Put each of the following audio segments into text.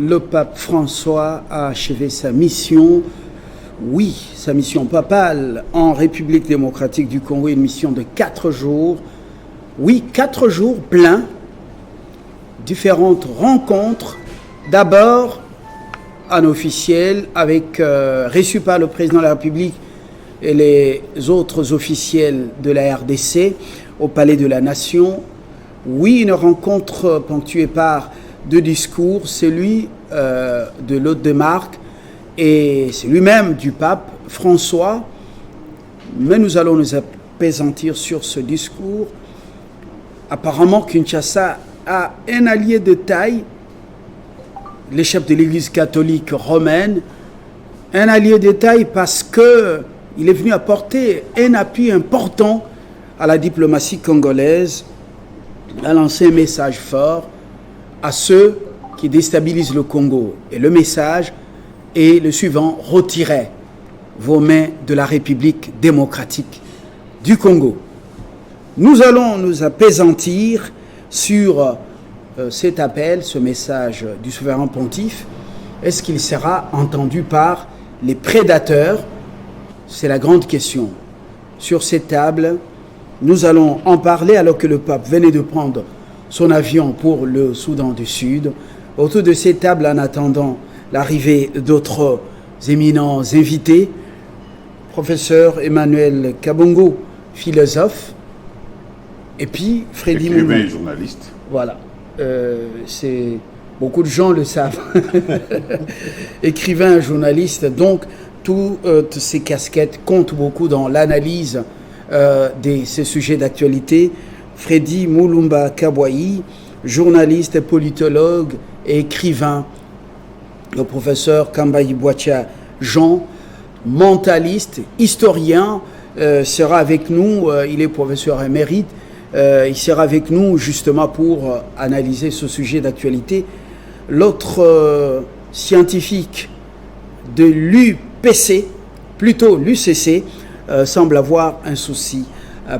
Le pape François a achevé sa mission, oui, sa mission papale en République démocratique du Congo, une mission de 4 jours, oui, 4 jours pleins, différentes rencontres, d'abord en officiel, reçu par le président de la République et les autres officiels de la RDC au Palais de la Nation, oui, une rencontre ponctuée par deux discours, celui de l'hôte de marque et celui-même du pape François. Mais nous allons nous appesantir sur ce discours. Apparemment, Kinshasa a un allié de taille, les chefs de l'Église catholique romaine, un allié de taille parce qu'il est venu apporter un appui important à la diplomatie congolaise, a lancé un message fort à ceux qui déstabilisent le Congo. Et le message est le suivant: retirez vos mains de la République démocratique du Congo. Nous allons nous appesantir sur cet appel, ce message du souverain pontife. Est-ce qu'il sera entendu par les prédateurs? C'est la grande question. Sur cette table, nous allons en parler alors que le pape venait de prendre son avion pour le Soudan du Sud. Autour de cette table, en attendant l'arrivée d'autres éminents invités, professeur Emmanuel Kabongo, philosophe, et puis Freddy Moulou. Écrivain et journaliste. Voilà. Beaucoup de gens le savent. Écrivain, journaliste, donc toutes ces casquettes comptent beaucoup dans l'analyse de ces sujets d'actualité. Freddy Moulumba Kabwayi, journaliste, politologue et écrivain. Le professeur Kambayi Boatia Jean, mentaliste, historien, sera avec nous. Il est professeur émérite. Il sera avec nous justement pour analyser ce sujet d'actualité. L'autre scientifique de l'UPC, plutôt l'UCC, semble avoir un souci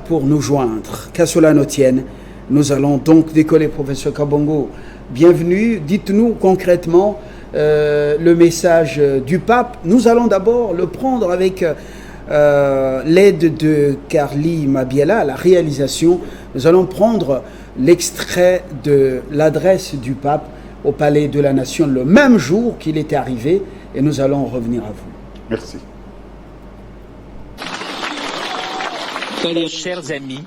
pour nous joindre. Qu'à cela ne tienne, nous allons donc décoller. Professeur Kabongo, bienvenue. Dites-nous concrètement le message du pape. Nous allons d'abord le prendre avec l'aide de Carly Mabiela, la réalisation. Nous allons prendre l'extrait de l'adresse du pape au Palais de la Nation le même jour qu'il était arrivé, et nous allons revenir à vous. Merci. Chers amis,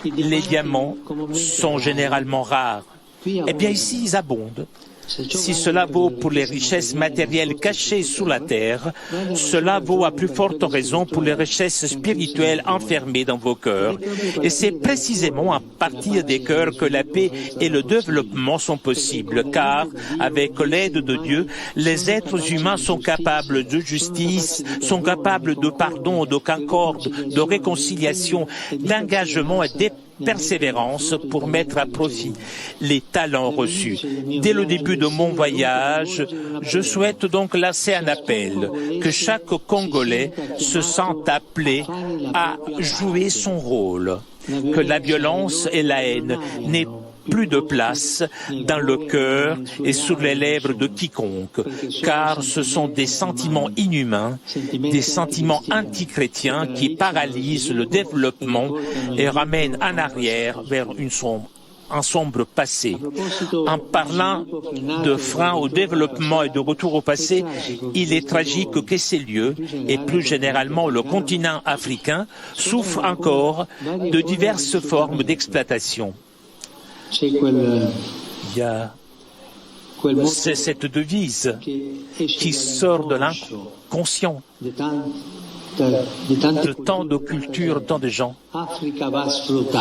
les diamants sont généralement rares. Eh bien ici, ils abondent. Si cela vaut pour les richesses matérielles cachées sous la terre, cela vaut à plus forte raison pour les richesses spirituelles enfermées dans vos cœurs. Et c'est précisément à partir des cœurs que la paix et le développement sont possibles, car, avec l'aide de Dieu, les êtres humains sont capables de justice, sont capables de pardon, de concorde, de réconciliation, d'engagement et de persévérance pour mettre à profit les talents reçus. Dès le début de mon voyage, je souhaite donc lancer un appel, que chaque Congolais se sente appelé à jouer son rôle, que la violence et la haine n'aient plus de place dans le cœur et sur les lèvres de quiconque, car ce sont des sentiments inhumains, des sentiments antichrétiens qui paralysent le développement et ramènent en arrière vers un sombre passé. En parlant de frein au développement et de retour au passé, il est tragique que ces lieux, et plus généralement le continent africain, souffrent encore de diverses formes d'exploitation. C'est cette devise qui sort de l'inconscient, de tant de cultures, tant de gens.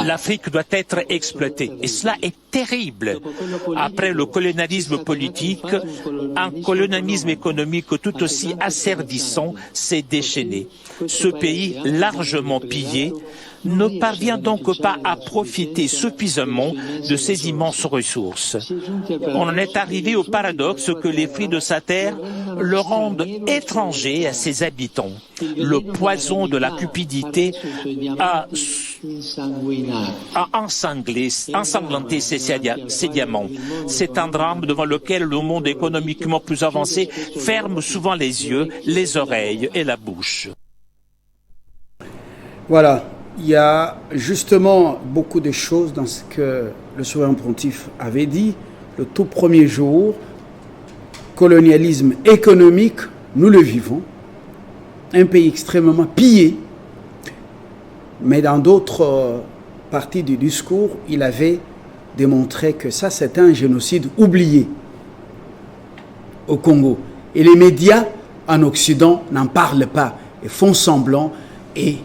L'Afrique doit être exploitée. Et cela est terrible. Après le colonialisme politique, un colonialisme économique tout aussi asservissant s'est déchaîné. Ce pays, largement pillé, ne parvient donc pas à profiter suffisamment de ses immenses ressources. On en est arrivé au paradoxe que les fruits de sa terre le rendent étranger à ses habitants. Le poison de la cupidité a ensanglanté ses diamants. C'est un drame devant lequel le monde économiquement plus avancé ferme souvent les yeux, les oreilles et la bouche. Voilà. Il y a justement beaucoup de choses dans ce que le souverain pontife avait dit. Le tout premier jour, colonialisme économique, nous le vivons. Un pays extrêmement pillé. Mais dans d'autres parties du discours, il avait démontré que ça, c'était un génocide oublié au Congo. Et les médias en Occident n'en parlent pas et font semblant et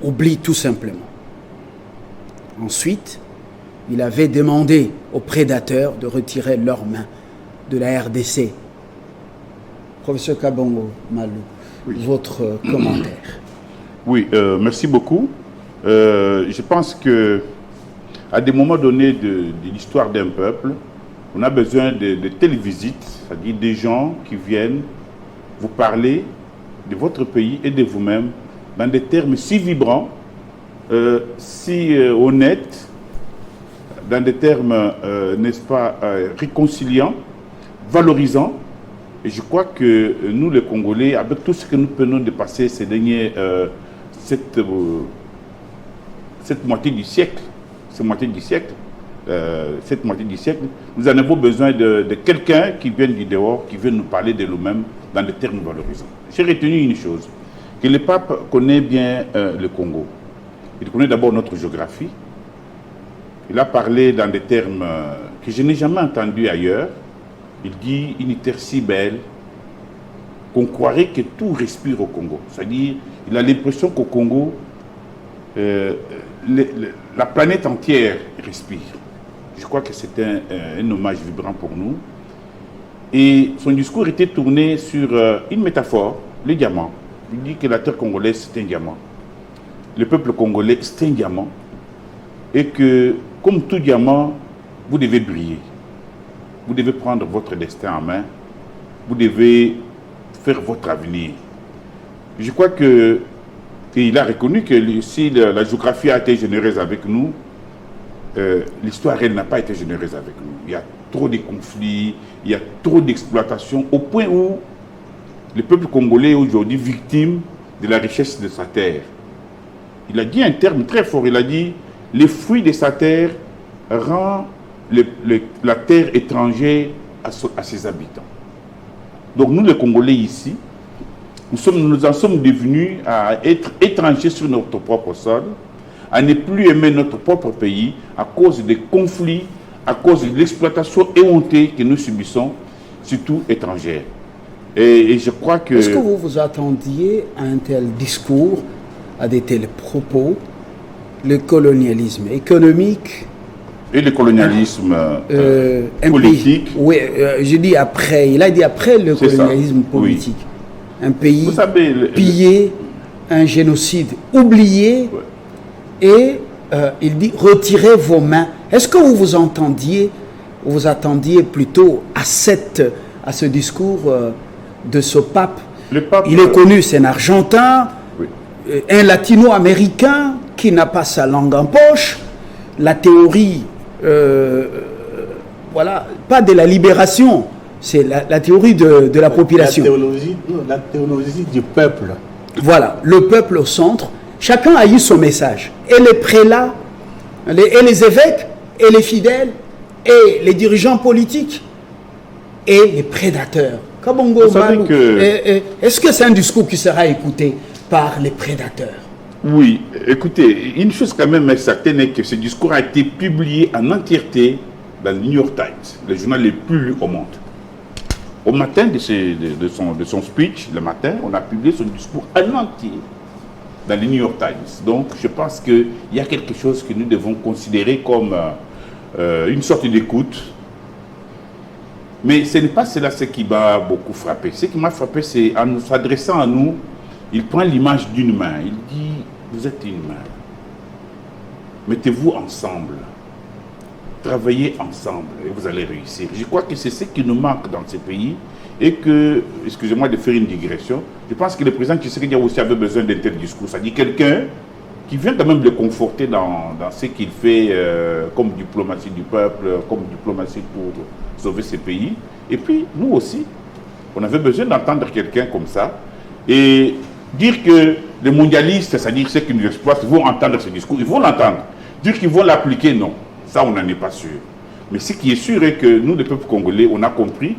oublie tout simplement. Ensuite, il avait demandé aux prédateurs de retirer leurs mains de la RDC. Professeur Kabongo Malou, oui. Votre commentaire. Oui, merci beaucoup. Je pense que à des moments donnés de l'histoire d'un peuple, on a besoin de telles visites, c'est-à-dire des gens qui viennent vous parler de votre pays et de vous-même dans des termes si vibrants, si honnêtes, dans des termes, n'est-ce pas, réconciliants, valorisants. Et je crois que nous, les Congolais, avec tout ce que nous venons de passer ces derniers, cette moitié du siècle, cette moitié du siècle, nous en avons besoin de quelqu'un qui vienne du dehors, qui vienne nous parler de nous-mêmes dans des termes valorisants. J'ai retenu une chose, que le pape connaît bien le Congo. Il connaît d'abord notre géographie. Il a parlé dans des termes que je n'ai jamais entendus ailleurs. Il dit une terre si belle qu'on croirait que tout respire au Congo. C'est-à-dire, il a l'impression qu'au Congo, la planète entière respire. Je crois que c'est un hommage vibrant pour nous. Et son discours était tourné sur une métaphore, le diamant. Il dit que la terre congolaise, c'est un diamant. Le peuple congolais, c'est un diamant. Et que, comme tout diamant, vous devez briller. Vous devez prendre votre destin en main. Vous devez faire votre avenir. Je crois que, et il a reconnu que si la géographie a été généreuse avec nous, l'histoire, elle n'a pas été généreuse avec nous. Il y a trop de conflits, il y a trop d'exploitation, au point où le peuple congolais est aujourd'hui victime de la richesse de sa terre. Il a dit un terme très fort, il a dit « les fruits de sa terre rend la terre étrangère à ses habitants ». Donc nous, les Congolais ici, nous en sommes devenus à être étrangers sur notre propre sol, à ne plus aimer notre propre pays à cause des conflits, à cause de l'exploitation éhontée que nous subissons, surtout étrangère. Et je crois que... Est-ce que vous vous attendiez à un tel discours, à de tels propos, le colonialisme économique et le colonialisme politique? Oui, je dis après, il a dit après le colonialisme politique. Oui. Un pays pillé, un génocide oublié, oui. Et il dit retirez vos mains. Est-ce que vous vous attendiez plutôt à ce discours de ce pape? Le pape, il est connu, c'est un Argentin, oui. Un Latino-américain qui n'a pas sa langue en poche. La théorie, voilà, pas de la libération, c'est la théorie de la population. La théologie du peuple. Voilà, le peuple au centre. Chacun a eu son message. Et les prélats, et les évêques, et les fidèles, et les dirigeants politiques, et les prédateurs. Kabongo Malou, est-ce que c'est un discours qui sera écouté par les prédateurs? Oui, écoutez, une chose quand même est certaine est que ce discours a été publié en entièreté dans le New York Times, le journal le plus lu au monde. Au matin de son speech, le matin, on a publié son discours en entier dans le New York Times. Donc, je pense qu'il y a quelque chose que nous devons considérer comme une sorte d'écoute. Mais ce n'est pas cela ce qui m'a beaucoup frappé. Ce qui m'a frappé, c'est en s'adressant à nous, il prend l'image d'une main. Il dit, vous êtes une main. Mettez-vous ensemble. Travaillez ensemble et vous allez réussir. Je crois que c'est ce qui nous manque dans ces pays et que, excusez-moi de faire une digression, je pense que le président Tshisekedi aussi avait besoin d'un tel discours. C'est-à-dire quelqu'un qui vient quand même le conforter dans ce qu'il fait comme diplomatie du peuple, comme diplomatie pour sauver ces pays. Et puis, nous aussi, on avait besoin d'entendre quelqu'un comme ça et dire que les mondialistes, c'est-à-dire ceux qui nous exploitent, vont entendre ce discours. Ils vont l'entendre. Dire qu'ils vont l'appliquer, non. Ça, on n'en est pas sûr. Mais ce qui est sûr est que nous, le peuple congolais, on a compris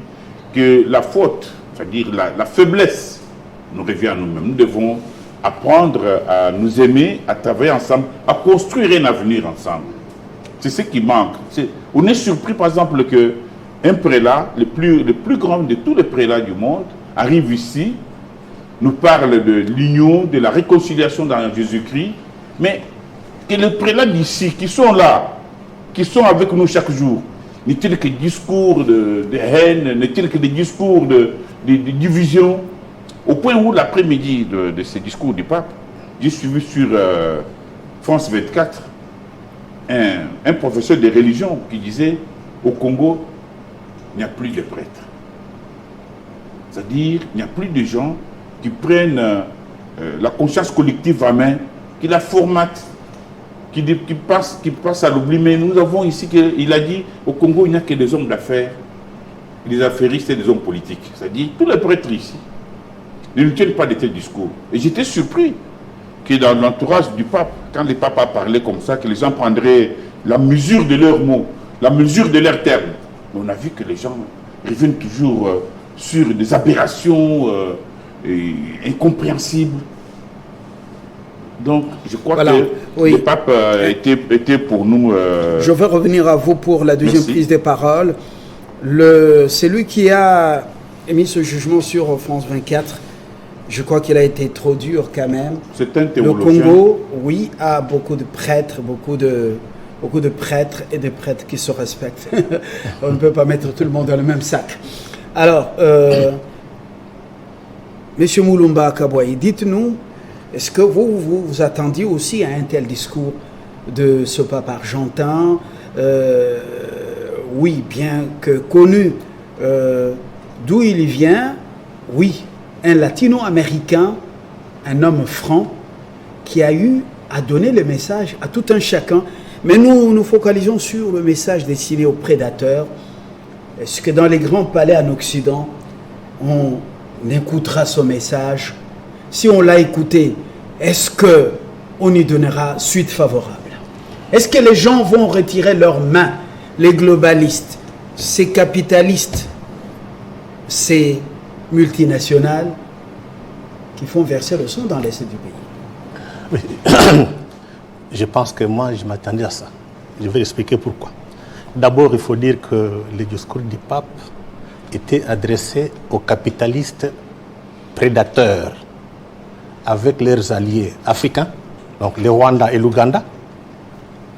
que la faute, c'est-à-dire la faiblesse, nous revient à nous-mêmes. Nous devons apprendre à nous aimer, à travailler ensemble, à construire un avenir ensemble. C'est ce qui manque. On est surpris, par exemple, qu'un prélat, le plus grand de tous les prélats du monde, arrive ici, nous parle de l'union, de la réconciliation dans Jésus-Christ, mais que les prélats d'ici, qui sont là, qui sont avec nous chaque jour, n'est-il que des discours de haine, n'est-il que des discours de division, au point où l'après-midi de ces discours du pape, j'ai suivi sur France 24 un professeur de religion qui disait au Congo, il n'y a plus de prêtres. C'est-à-dire, il n'y a plus de gens qui prennent la conscience collective en main, qui la formatent, qui passe à l'oubli. Mais nous avons ici, il a dit, au Congo, il n'y a que des hommes d'affaires, des affairistes et des hommes politiques. C'est-à-dire, tous les prêtres ici ne tiennent pas de tels discours. Et j'étais surpris que dans l'entourage du pape, quand le pape a parlé comme ça, que les gens prendraient la mesure de leurs mots, la mesure de leurs termes. Mais on a vu que les gens reviennent toujours sur des aberrations incompréhensibles. Donc, je crois que le pape était pour nous... Je veux revenir à vous pour la deuxième prise de parole. C'est lui qui a émis ce jugement sur France 24. Je crois qu'il a été trop dur quand même. C'est un théologien. Le Congo, oui, a beaucoup de prêtres, beaucoup de prêtres et de prêtres qui se respectent. On ne peut pas mettre tout le monde dans le même sac. Alors, Monsieur Mulumba Kabouaï, dites-nous, est-ce que vous attendiez aussi à un tel discours de ce pape argentin, oui, bien que connu d'où il vient, oui, un latino-américain, un homme franc, qui a eu à donner le message à tout un chacun. Mais nous nous focalisons sur le message destiné aux prédateurs. Est-ce que dans les grands palais en Occident, on écoutera ce message? Si on l'a écouté, est-ce qu'on y donnera suite favorable? Est-ce que les gens vont retirer leurs mains, les globalistes, ces capitalistes, ces multinationales qui font verser le sang dans l'est du pays? Oui. Je pense que moi, je m'attendais à ça. Je vais expliquer pourquoi. D'abord, il faut dire que le discours du pape était adressé aux capitalistes prédateurs avec leurs alliés africains, donc le Rwanda et l'Ouganda,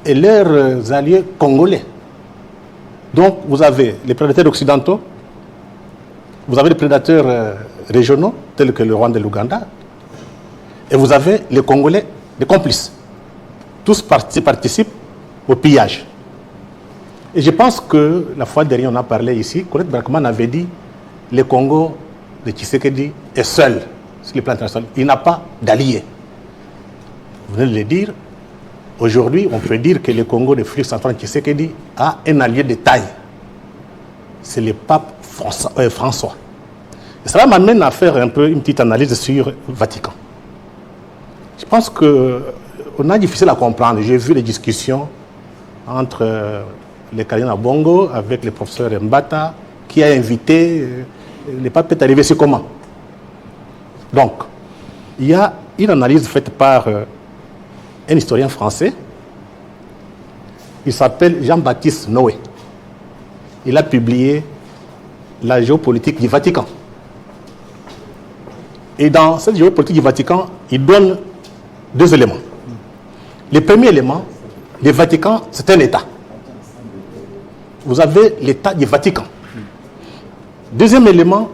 et leurs alliés congolais. Donc, vous avez les prédateurs occidentaux, vous avez les prédateurs régionaux, tels que le Rwanda et l'Ouganda, et vous avez les Congolais, les complices. Tous participent au pillage. Et je pense que la fois dernière, on a parlé ici, Colette Brackman avait dit le Congo de Tshisekedi est seul sur le plan international. Il n'a pas d'alliés. Vous venez de le dire. Aujourd'hui, on peut dire que le Congo de Félix Antoine Tshisekedi a un allié de taille. C'est le pape François. Et cela m'amène à faire un peu une petite analyse sur le Vatican. Je pense qu'on a difficile à comprendre. J'ai vu les discussions entre le cardinal Bongo avec le professeur Mbata qui a invité. Le pape est arrivé, c'est comment? Donc, il y a une analyse faite par un historien français. Il s'appelle Jean-Baptiste Noé. Il a publié La géopolitique du Vatican. Et dans cette géopolitique du Vatican, il donne deux éléments. Le premier élément, le Vatican, c'est un État. vous avez l'État du Vatican. Deuxième élément,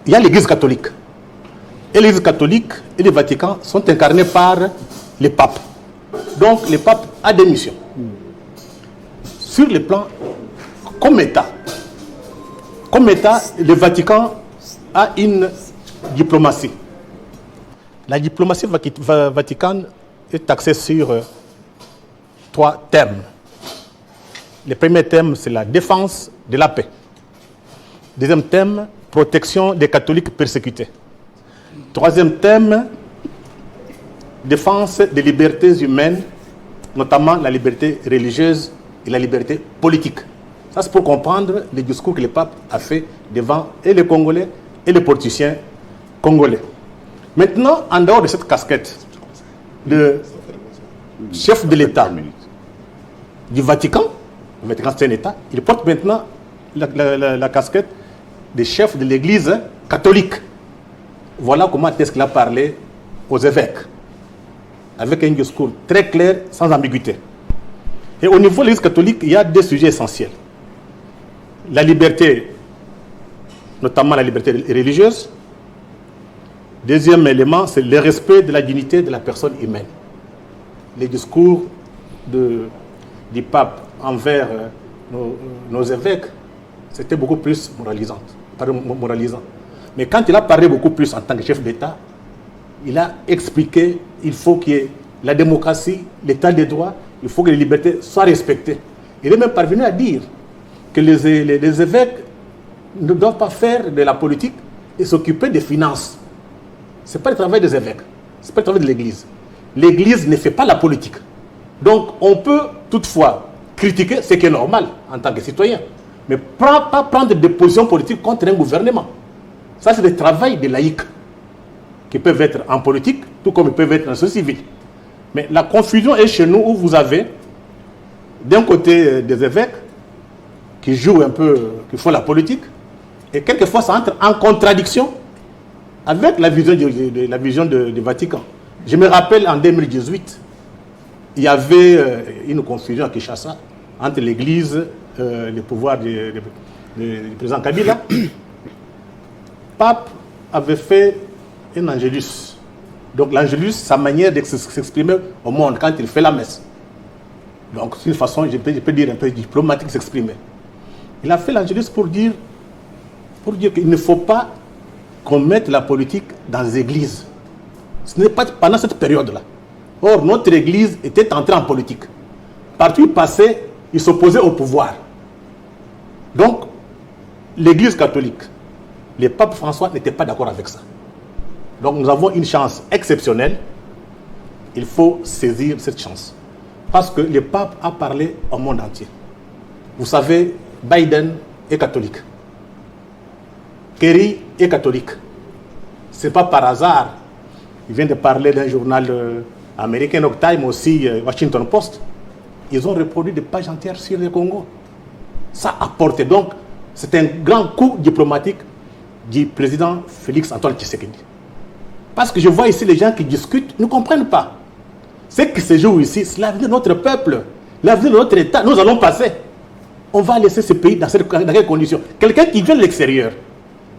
il y a l'Église catholique. Et l'Église catholique et le Vatican sont incarnés par les papes. Donc, le pape a des missions. Sur le plan, comme État, le Vatican a une diplomatie. La diplomatie vaticane est axée sur 3 thèmes. Le premier thème, c'est la défense de la paix. Deuxième thème, protection des catholiques persécutés. Troisième thème, défense des libertés humaines, notamment la liberté religieuse et la liberté politique. Ça, c'est pour comprendre le discours que le pape a fait devant et les Congolais et les politiciens congolais. Maintenant, en dehors de cette casquette, le chef de l'État du Vatican, le Vatican c'est un État, il porte maintenant la casquette des chefs de l'Église catholique. Voilà comment est-ce qu'il a parlé aux évêques, avec un discours très clair, sans ambiguïté. Et au niveau de l'Église catholique, il y a 2 sujets essentiels. La liberté, notamment la liberté religieuse. Deuxième élément, c'est le respect de la dignité de la personne humaine. Les discours du pape envers nos évêques, c'était beaucoup plus moralisant. Mais quand il a parlé beaucoup plus en tant que chef d'État, il a expliqué qu'il faut qu'il y ait la démocratie, l'état des droits, il faut que les libertés soient respectées. Il est même parvenu à dire que les évêques ne doivent pas faire de la politique et s'occuper des finances. Ce n'est pas le travail des évêques, ce n'est pas le travail de l'Église. L'Église ne fait pas la politique. Donc on peut toutefois critiquer ce qui est normal en tant que citoyen, mais pas prendre des positions politiques contre un gouvernement. Ça, c'est le travail des laïcs qui peuvent être en politique, tout comme ils peuvent être en société civile. Mais la confusion est chez nous où vous avez d'un côté des évêques qui jouent un peu, qui font la politique, et quelquefois ça entre en contradiction avec la vision du Vatican. Je me rappelle en 2018, il y avait une confusion à Kinshasa entre l'Église, le pouvoir du président Kabila. Le pape avait fait un angélus. Donc l'angélus, sa manière de s'exprimer au monde quand il fait la messe. Donc c'est une façon, je peux dire un peu diplomatique de s'exprimer. Il a fait l'angélus pour dire qu'il ne faut pas qu'on mette la politique dans les églises. Ce n'est pas pendant cette période-là. Or, notre église était entrée en politique. Partout où il passait, il s'opposait au pouvoir. Donc, l'église catholique, le pape François n'était pas d'accord avec ça. Donc, nous avons une chance exceptionnelle. Il faut saisir cette chance. Parce que le pape a parlé au monde entier. Vous savez, Biden est catholique. Kerry est catholique. Ce n'est pas par hasard. Il vient de parler d'un journal américain, New York Times, aussi Washington Post. Ils ont reproduit des pages entières sur le Congo. Ça a porté. Donc, c'est un grand coup diplomatique du président Félix Antoine Tshisekedi. Parce que je vois ici les gens qui discutent ne comprennent pas. Ce qui se joue ici, c'est l'avenir de notre peuple, l'avenir de notre État. Nous allons passer. On va laisser ce pays dans quelles conditions? Quelqu'un qui vient de l'extérieur,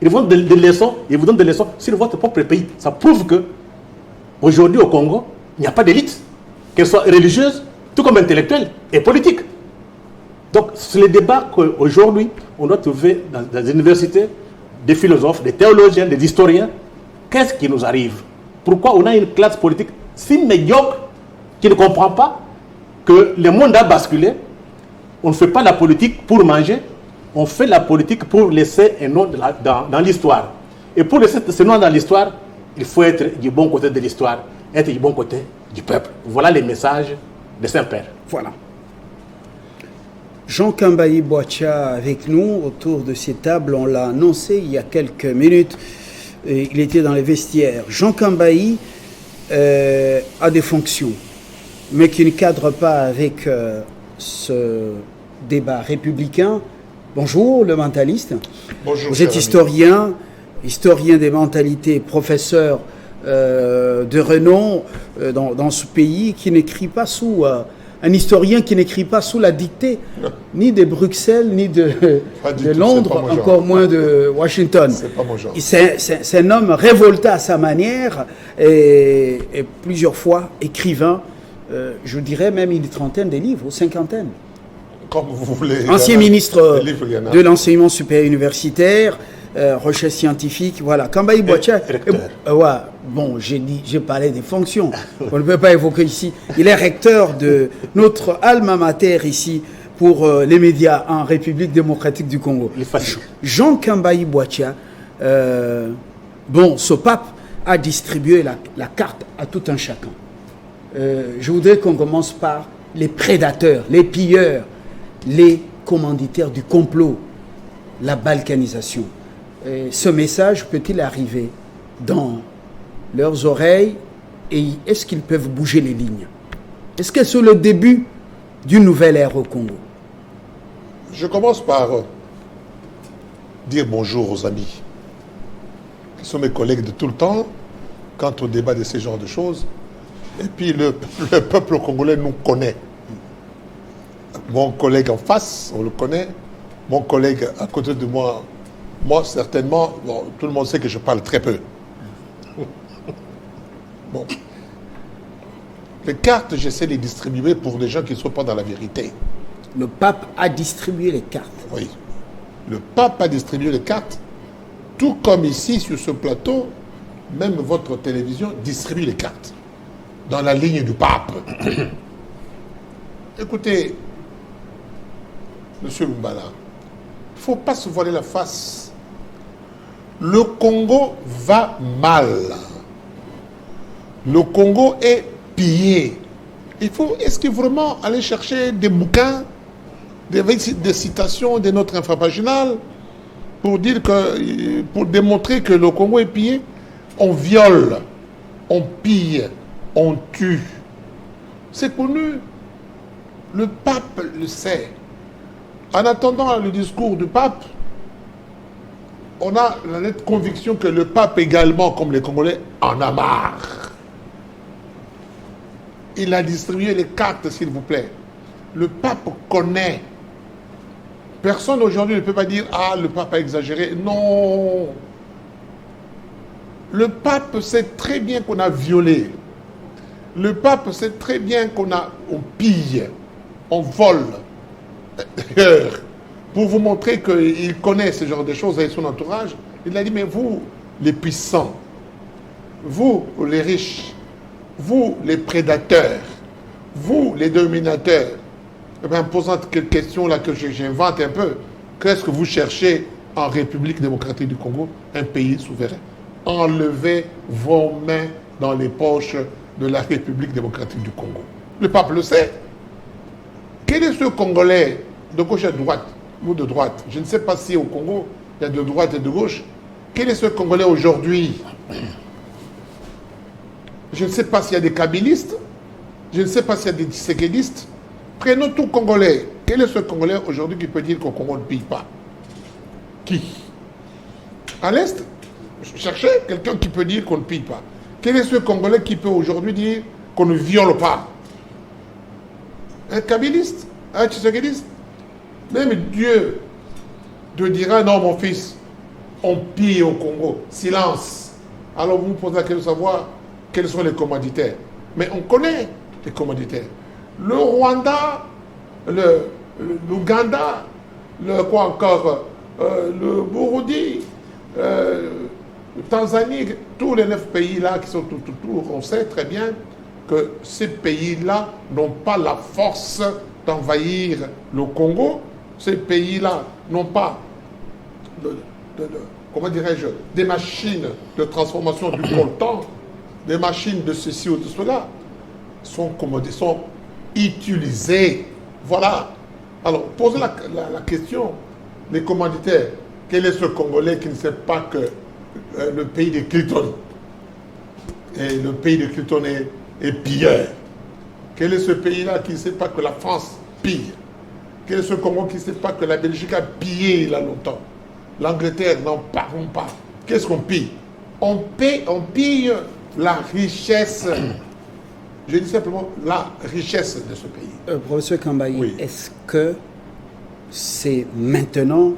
il vous donne des leçons, il vous donne des leçons sur votre propre pays. Ça prouve que aujourd'hui au Congo, il n'y a pas d'élite, qu'elle soit religieuse, tout comme intellectuelle et politique. Donc c'est le débat qu'aujourd'hui on doit trouver dans les universités, des philosophes, des théologiens, des historiens. Qu'est-ce qui nous arrive? Pourquoi on a une classe politique si médiocre qui ne comprend pas que le monde a basculé? On ne fait pas la politique pour manger, on fait la politique pour laisser un nom dans l'histoire. Et pour laisser ce nom dans l'histoire, il faut être du bon côté de l'histoire, être du bon côté du peuple. Voilà les messages de Saint-Père. Voilà. Jean Kambayi Boacha avec nous autour de ces tables. On l'a annoncé il y a quelques minutes. Il était dans les vestiaires. Jean Kambayi a des fonctions, mais qui ne cadrent pas avec ce débat républicain. Bonjour, le mentaliste. Bonjour. Vous êtes historien des mentalités, professeur de renom dans ce pays qui n'écrit pas sous un historien qui n'écrit pas sous la dictée ni de Bruxelles, ni de Londres, encore moins de Washington. C'est pas mon genre. C'est un homme révolté à sa manière et plusieurs fois écrivain, je dirais même une trentaine de livres, ou cinquantaine. Comme vous voulez. Ancien ministre de l'enseignement supérieur universitaire, recherche scientifique, voilà. Kambayi Boacha, ouais, bon, j'ai parlé des fonctions, on ne peut pas évoquer ici. Il est recteur de notre alma mater ici pour les médias en République démocratique du Congo. Jean Kambayi Boacha, bon, ce pape a distribué la carte à tout un chacun. Je voudrais qu'on commence par les prédateurs, les pilleurs, les commanditaires du complot, la balkanisation. Ce message peut-il arriver dans leurs oreilles et est-ce qu'ils peuvent bouger les lignes? Est-ce que c'est le début d'une nouvelle ère au Congo? Je commence par dire bonjour aux amis qui sont mes collègues de tout le temps quant au débat de ce genre de choses. Et puis le peuple congolais nous connaît. Mon collègue en face, on le connaît. Mon collègue à côté de moi, moi certainement, bon, tout le monde sait que je parle très peu. Bon. Les cartes, j'essaie de les distribuer pour les gens qui ne sont pas dans la vérité. Le pape a distribué les cartes. Oui. Le pape a distribué les cartes, tout comme ici sur ce plateau, même votre télévision distribue les cartes. Dans la ligne du pape. Écoutez, Monsieur Lumbala, il ne faut pas se voiler la face. Le Congo va mal. Le Congo est pillé. Est-ce qu'il faut vraiment aller chercher des bouquins, des citations de notre infrapaginal pour démontrer que le Congo est pillé? On viole, on pille, on tue. C'est connu. Le pape le sait. En attendant le discours du pape, on a la nette conviction que le pape également, comme les Congolais, en a marre. Il a distribué les cartes, s'il vous plaît. Le pape connaît. Personne aujourd'hui ne peut pas dire « Ah, le pape a exagéré ». Non. Le pape sait très bien qu'on a violé. Le pape sait très bien on pille, on vole. Pour vous montrer qu'il connaît ce genre de choses avec son entourage, il a dit, mais vous, les puissants, vous, les riches, vous, les prédateurs, vous, les dominateurs, en posant quelques questions là que j'invente un peu, qu'est-ce que vous cherchez en République démocratique du Congo, un pays souverain? Enlevez vos mains dans les poches de la République démocratique du Congo. Le pape le sait. Quel est ce Congolais de gauche à droite ou de droite? Je ne sais pas si au Congo, il y a de droite et de gauche. Quel est ce Congolais aujourd'hui? Je ne sais pas s'il y a des kabylistes. Je ne sais pas s'il y a des tshisekidistes. Prenons tout Congolais. Quel est ce Congolais aujourd'hui qui peut dire qu'au Congo ne pille pas? Qui? À l'Est? Cherchez quelqu'un qui peut dire qu'on ne pille pas. Quel est ce Congolais qui peut aujourd'hui dire qu'on ne viole pas? Un kabyliste? Un tshisekidiste? Même Dieu te dira, non mon fils, on pille au Congo. Silence. Alors vous vous posez la question de savoir quels sont les commanditaires. Mais on connaît les commanditaires. Le Rwanda, l'Ouganda, le le Burundi, Tanzanie, tous les 9 pays-là qui sont tout autour, on sait très bien que ces pays-là n'ont pas la force d'envahir le Congo. Ces pays-là n'ont pas, comment dirais-je, des machines de transformation du coltan, des machines de ceci ou de cela, sont utilisées. Voilà. Alors, posez la question, les commanditaires, quel est ce Congolais qui ne sait pas que le pays de Clinton, et le pays de Clinton est pilleur? Quel est ce pays-là qui ne sait pas que la France pille? Quel est ce Congo qui ne sait pas que la Belgique a pillé il y a longtemps? L'Angleterre, n'en parlons pas. Qu'est-ce qu'on pille? On pille la richesse Je dis simplement la richesse de ce pays. Professeur Kambayi, Oui. est-ce que c'est maintenant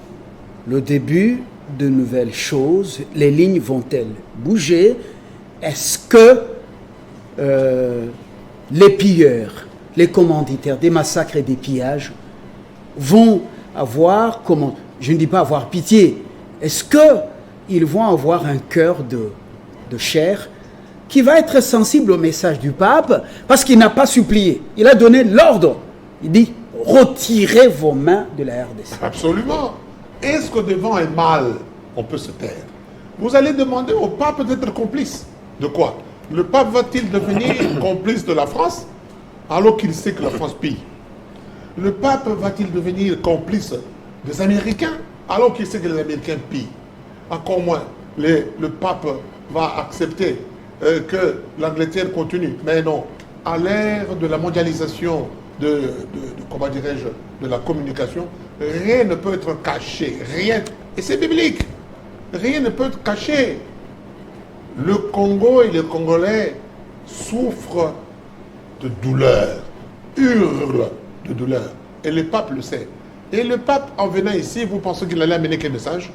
le début de nouvelles choses? Les lignes vont-elles bouger? Est-ce que les pilleurs, les commanditaires des massacres et des pillages vont avoir, comment, je ne dis pas avoir pitié, est-ce qu'ils vont avoir un cœur de chair qui va être sensible au message du pape parce qu'il n'a pas supplié. Il a donné l'ordre. Il dit, retirez vos mains de la RDC. Absolument. Est-ce que devant un mal, on peut se taire? Vous allez demander au pape d'être complice. De quoi? Le pape va-t-il devenir complice de la France alors qu'il sait que la France pille? Le pape va-t-il devenir complice des Américains alors qu'il sait que les Américains pillent? Encore moins, le pape va accepter que l'Angleterre continue. Mais non, à l'ère de la mondialisation, comment dirais-je, de la communication, rien ne peut être caché. Rien. Et c'est biblique. Rien ne peut être caché. Le Congo et les Congolais souffrent de douleur, hurlent de douleur. Et le pape le sait. Et le pape, en venant ici, vous pensez qu'il allait amener quel message?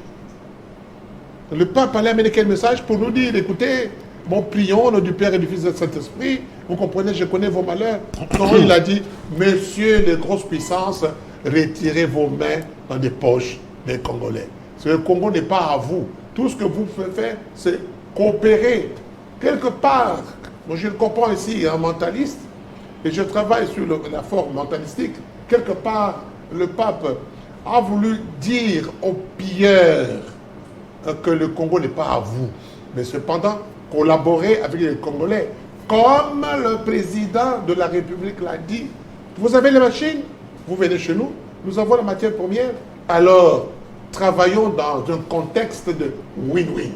Le pape allait amener quel message pour nous dire, écoutez, bon, prions au nom du Père et du Fils et du Saint-Esprit, vous comprenez, je connais vos malheurs. Non, il a dit, messieurs les grosses puissances, retirez vos mains dans les poches des Congolais. Parce que le Congo n'est pas à vous. Tout ce que vous pouvez faire, c'est coopérer. Quelque part, moi je le comprends ici, un mentaliste, et je travaille sur la forme mentalistique. Quelque part, le pape a voulu dire aux pilleurs que le Congo n'est pas à vous, mais cependant collaborer avec les Congolais. Comme le président de la République l'a dit, vous avez les machines, vous venez chez nous, nous avons la matière première, alors travaillons dans un contexte de win-win.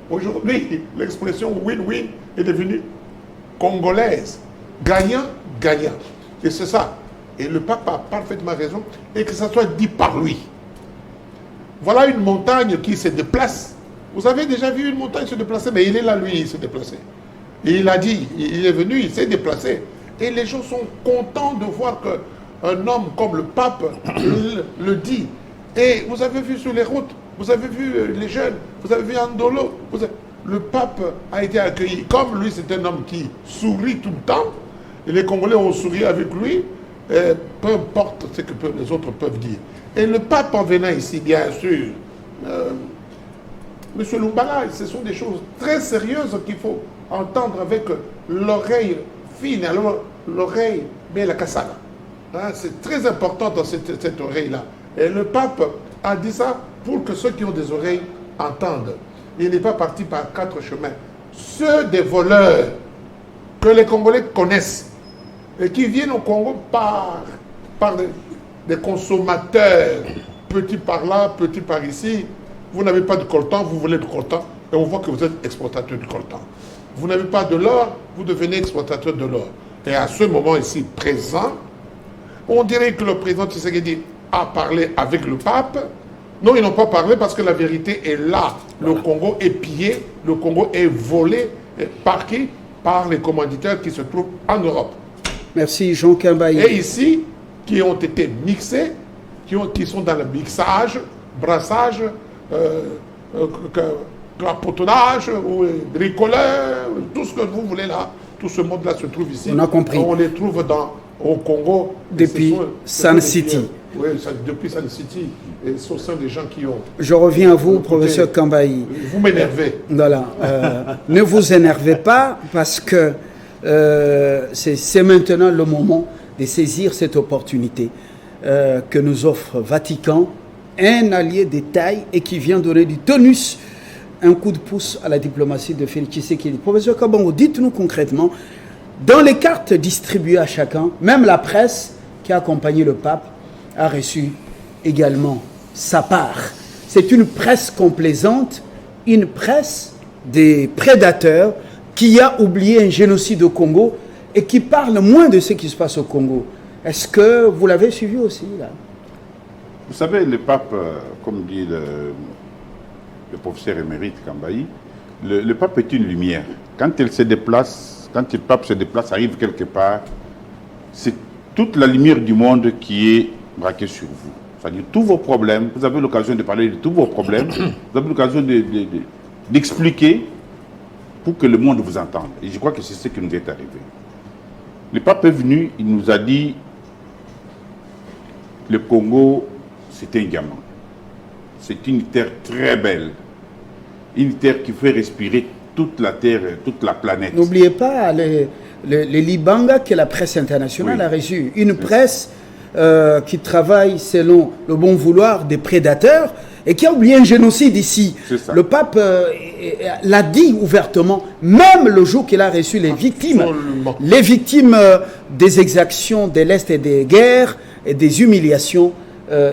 Aujourd'hui, l'expression win-win est devenue congolaise. Gagnant, gagnant. Et c'est ça. Et le pape a parfaitement raison, et que ça soit dit par lui. Voilà une montagne qui se déplace. Vous avez déjà vu une montagne se déplacer, mais il est là, lui, il s'est déplacé. Et il a dit, il est venu, il s'est déplacé. Et les gens sont contents de voir qu'un homme comme le pape le dit. Et vous avez vu sur les routes, vous avez vu les jeunes, vous avez vu Andolo. Le pape a été accueilli. Comme lui, c'est un homme qui sourit tout le temps, et les Congolais ont souri avec lui, peu importe ce que les autres peuvent dire. Et le pape en venant ici, bien sûr, Monsieur Lumbala, ce sont des choses très sérieuses qu'il faut entendre avec l'oreille fine, alors l'oreille, mais la cassade. Hein, c'est très important dans cette oreille-là. Et le pape a dit ça pour que ceux qui ont des oreilles entendent. Il n'est pas parti par 4 chemins. Ceux des voleurs que les Congolais connaissent et qui viennent au Congo par des consommateurs, petits par là, petits par ici. Vous n'avez pas de coltan, vous voulez du coltan, et on voit que vous êtes exportateur du coltan. Vous n'avez pas de l'or, vous devenez exportateur de l'or. Et à ce moment ici présent, on dirait que le président Tshisekedi a parlé avec le pape. Non, ils n'ont pas parlé parce que la vérité est là. Le Congo est pillé, le Congo est volé. Par qui? Par les commanditaires qui se trouvent en Europe. Merci Jean Kambayi. Et ici, qui ont été mixés, qui sont dans le mixage, brassage, clapotonnage, bricoleur, tout ce que vous voulez là, tout ce monde-là se trouve ici. On a compris. On les trouve au Congo. Depuis Sun City. Oui, depuis Sun City. Et ce sont des gens qui ont... Je reviens à vous, professeur Kambayi. Vous m'énervez. Voilà. Ne vous énervez pas parce que c'est maintenant le moment de saisir cette opportunité que nous offre Vatican, un allié de taille et qui vient donner du tonus, un coup de pouce à la diplomatie de Félix Tshisekedi. Professeur Kabongo, dites-nous concrètement, dans les cartes distribuées à chacun, même la presse qui a accompagné le pape a reçu également sa part. C'est une presse complaisante, une presse des prédateurs qui a oublié un génocide au Congo et qui parle moins de ce qui se passe au Congo. Est-ce que vous l'avez suivi aussi là? Vous savez, le pape, comme dit le professeur émérite Kambayi, le pape est une lumière. Quand il se déplace, quand le pape se déplace, arrive quelque part, c'est toute la lumière du monde qui est braquée sur vous. C'est-à-dire tous vos problèmes, vous avez l'occasion de parler de tous vos problèmes, vous avez l'occasion d'expliquer pour que le monde vous entende. Et je crois que c'est ce qui nous est arrivé. Le pape est venu, il nous a dit, le Congo, c'est un diamant. C'est une terre très belle. Une terre qui fait respirer toute la terre, toute la planète. N'oubliez pas les Libanga que la presse internationale a reçu. Une presse qui travaille selon le bon vouloir des prédateurs et qui a oublié un génocide ici. Le pape l'a dit ouvertement, même le jour qu'il a reçu les victimes des exactions de l'Est et des guerres et des humiliations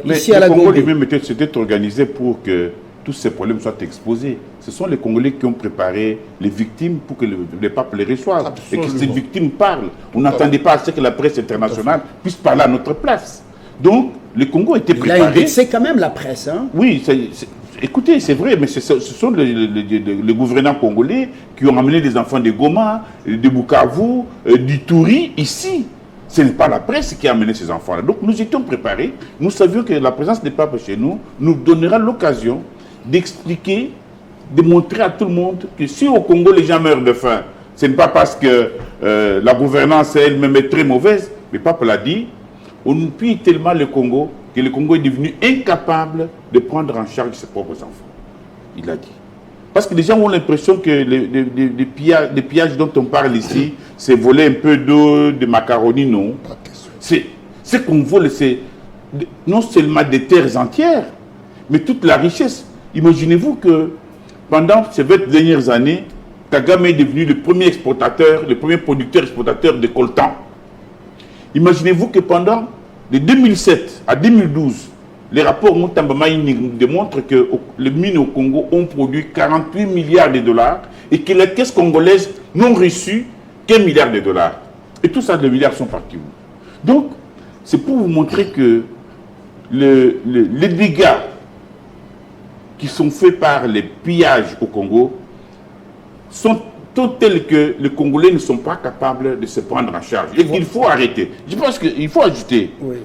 ici à la Gambie. Le Congo lui-même s'était organisé pour que tous ces problèmes soient exposés. Ce sont les Congolais qui ont préparé les victimes pour que le pape les reçoive. Absolument. Et que ces victimes parlent. On n'attendait pas à ce que la presse internationale puisse parler à notre place. Donc, le Congo était préparé. C'est quand même la presse. Hein? Oui, écoutez, c'est vrai, mais ce sont les gouvernants congolais qui ont amené des enfants de Goma, de Bukavu, d'Ituri, ici. Ce n'est pas la presse qui a amené ces enfants-là. Donc, nous étions préparés. Nous savions que la présence des papes chez nous nous donnera l'occasion d'expliquer, de montrer à tout le monde que si au Congo les gens meurent de faim, ce n'est pas parce que la gouvernance elle-même est très mauvaise. Le pape l'a dit, on pille tellement le Congo que le Congo est devenu incapable de prendre en charge ses propres enfants. Il a dit. Parce que les gens ont l'impression que les pillages dont on parle ici, c'est voler un peu d'eau, de macaroni, non. Ce qu'on vole, c'est non seulement des terres entières, mais toute la richesse. Imaginez-vous que pendant ces 20 dernières années, Kagame est devenu le premier exportateur, le premier producteur-exportateur de coltan. Imaginez-vous que pendant de 2007 à 2012, les rapports Mutambamaï démontrent que les mines au Congo ont produit 48 milliards de dollars et que les caisses congolaises n'ont reçu qu'1 milliard de dollars. Et tout ça, les milliards sont partis où? Donc, c'est pour vous montrer que les dégâts qui sont faits par les pillages au Congo sont tels que les Congolais ne sont pas capables de se prendre en charge. Et qu'il faut arrêter. Je pense qu'il faut ajouter. Oui.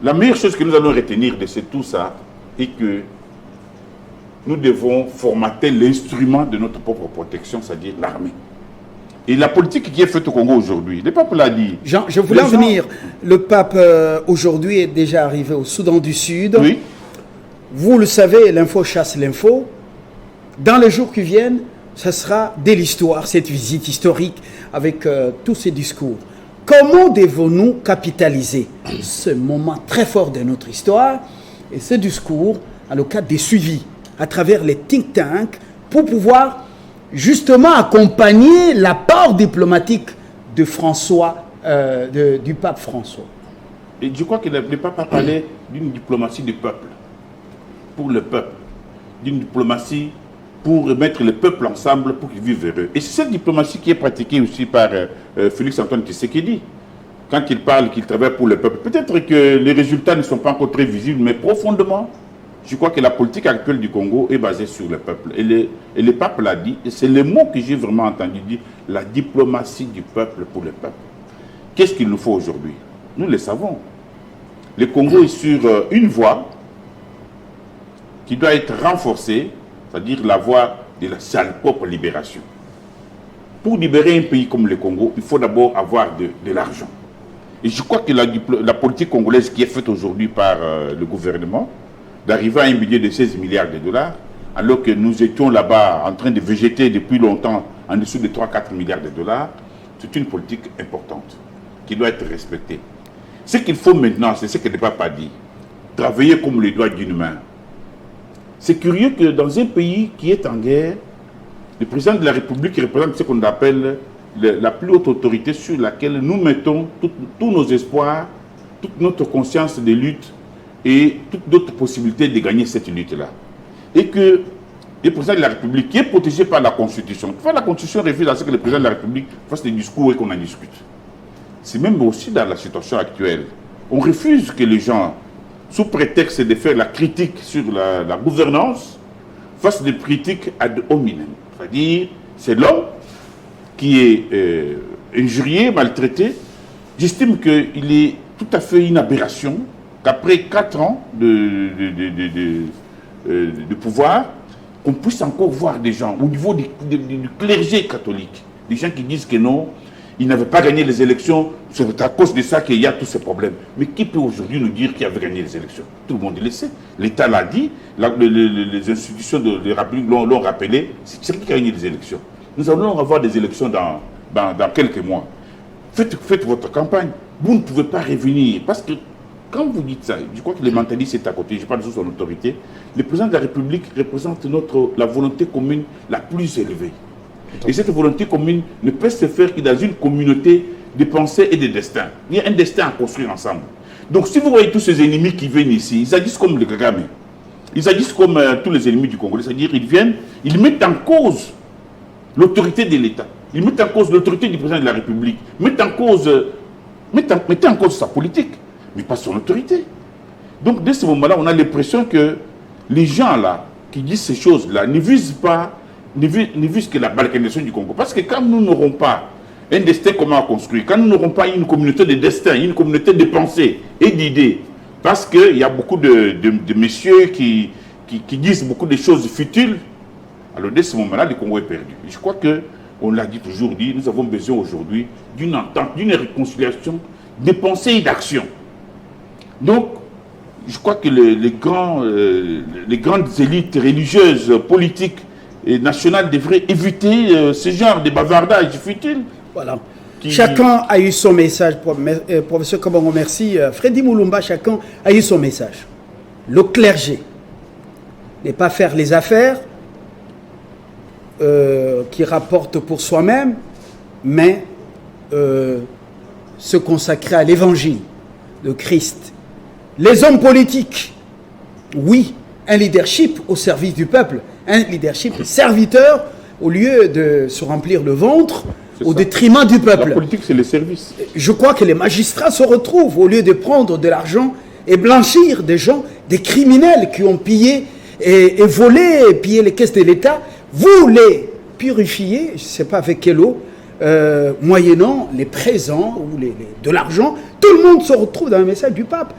La meilleure chose que nous allons retenir de tout ça est que nous devons formater l'instrument de notre propre protection, c'est-à-dire l'armée. Et la politique qui est faite au Congo aujourd'hui, le pape l'a dit. Jean, je voulais en venir. Le pape aujourd'hui est déjà arrivé au Soudan du Sud. Oui. Vous le savez, l'info chasse l'info. Dans les jours qui viennent, ce sera de l'histoire, cette visite historique avec tous ces discours. Comment devons-nous capitaliser ce moment très fort de notre histoire et ce discours dans le cadre des suivis à travers les think tanks pour pouvoir justement accompagner l'apport diplomatique de François, du pape François? Et je crois que le pape a parlé d'une diplomatie du peuple, pour le peuple, d'une diplomatie pour mettre le peuple ensemble pour qu'ils vivent heureux. Et c'est cette diplomatie qui est pratiquée aussi par Félix Antoine Tshisekedi, quand il parle qu'il travaille pour le peuple. Peut-être que les résultats ne sont pas encore très visibles, mais profondément, je crois que la politique actuelle du Congo est basée sur le peuple. Et le pape l'a dit, et c'est le mot que j'ai vraiment entendu dire, la diplomatie du peuple pour le peuple. Qu'est-ce qu'il nous faut aujourd'hui? Nous le savons. Le Congo est sur une voie qui doit être renforcée, c'est-à-dire la voie de sa propre libération. Pour libérer un pays comme le Congo, il faut d'abord avoir de l'argent. Et je crois que la politique congolaise qui est faite aujourd'hui par le gouvernement, d'arriver à un budget de 16 milliards de dollars, alors que nous étions là-bas en train de végéter depuis longtemps en dessous de 3-4 milliards de dollars, c'est une politique importante qui doit être respectée. Ce qu'il faut maintenant, c'est ce que le pape a dit, travailler comme les doigts d'une main. C'est curieux que dans un pays qui est en guerre, le président de la République représente ce qu'on appelle la plus haute autorité sur laquelle nous mettons tous nos espoirs, toute notre conscience de lutte et toutes d'autres possibilités de gagner cette lutte-là. Et que le président de la République, qui est protégé par la Constitution, la Constitution refuse à ce que le président de la République fasse des discours et qu'on en discute. C'est même aussi dans la situation actuelle. On refuse que les gens, sous prétexte de faire la critique sur la gouvernance, fassent des critiques ad hominem. C'est-à-dire, c'est l'homme qui est injurié, maltraité, j'estime qu'il est tout à fait une aberration qu'après 4 ans de pouvoir, qu'on puisse encore voir des gens au niveau du clergé catholique, des gens qui disent que non, ils n'avaient pas gagné les élections, c'est à cause de ça qu'il y a tous ces problèmes. Mais qui peut aujourd'hui nous dire qui avait gagné les élections? Tout le monde le sait. L'État l'a dit, les institutions de la République l'ont rappelé, c'est qui a gagné les élections. Nous allons avoir des élections dans quelques mois. Faites votre campagne. Vous ne pouvez pas revenir. Parce que quand vous dites ça, je crois que les mentalistes est à côté, je parle sous son autorité, le président de la République représente la volonté commune la plus élevée. Et cette volonté commune ne peut se faire que dans une communauté de pensée et de destin. Il y a un destin à construire ensemble. Donc si vous voyez tous ces ennemis qui viennent ici, ils agissent comme les Kagame. Ils agissent comme tous les ennemis du Congo. C'est-à-dire ils viennent, ils mettent en cause l'autorité de l'État. Ils mettent en cause l'autorité du président de la République. Mettent en cause sa politique, mais pas son autorité. Donc dès ce moment-là, on a l'impression que les gens là, qui disent ces choses-là, ne visent que la balkanisation du Congo. Parce que quand nous n'aurons pas un destin commun à construire, quand nous n'aurons pas une communauté de destin, une communauté de pensée et d'idées, parce qu'il y a beaucoup de messieurs qui disent beaucoup de choses futiles, alors dès ce moment-là, le Congo est perdu. Et je crois qu'on l'a dit aujourd'hui, nous avons besoin aujourd'hui d'une entente, d'une réconciliation de pensée et d'action. Donc, je crois que les grandes élites religieuses, politiques et nationales devraient éviter ce genre de bavardage futile. Voilà. Chacun a eu son message, professeur Kabongo, merci. Freddy Mulumba, chacun a eu son message. Le clergé n'est pas faire les affaires qui rapportent pour soi-même, mais se consacrer à l'évangile de Christ. Les hommes politiques, oui, un leadership au service du peuple, un leadership serviteur au lieu de se remplir le ventre au détriment du peuple. La politique, c'est le service. Je crois que les magistrats se retrouvent au lieu de prendre de l'argent et blanchir des gens, des criminels qui ont pillé et volé et pillé les caisses de l'État. Vous les purifiez, je ne sais pas avec quelle eau, moyennant les présents ou de l'argent. Tout le monde se retrouve dans le message du pape.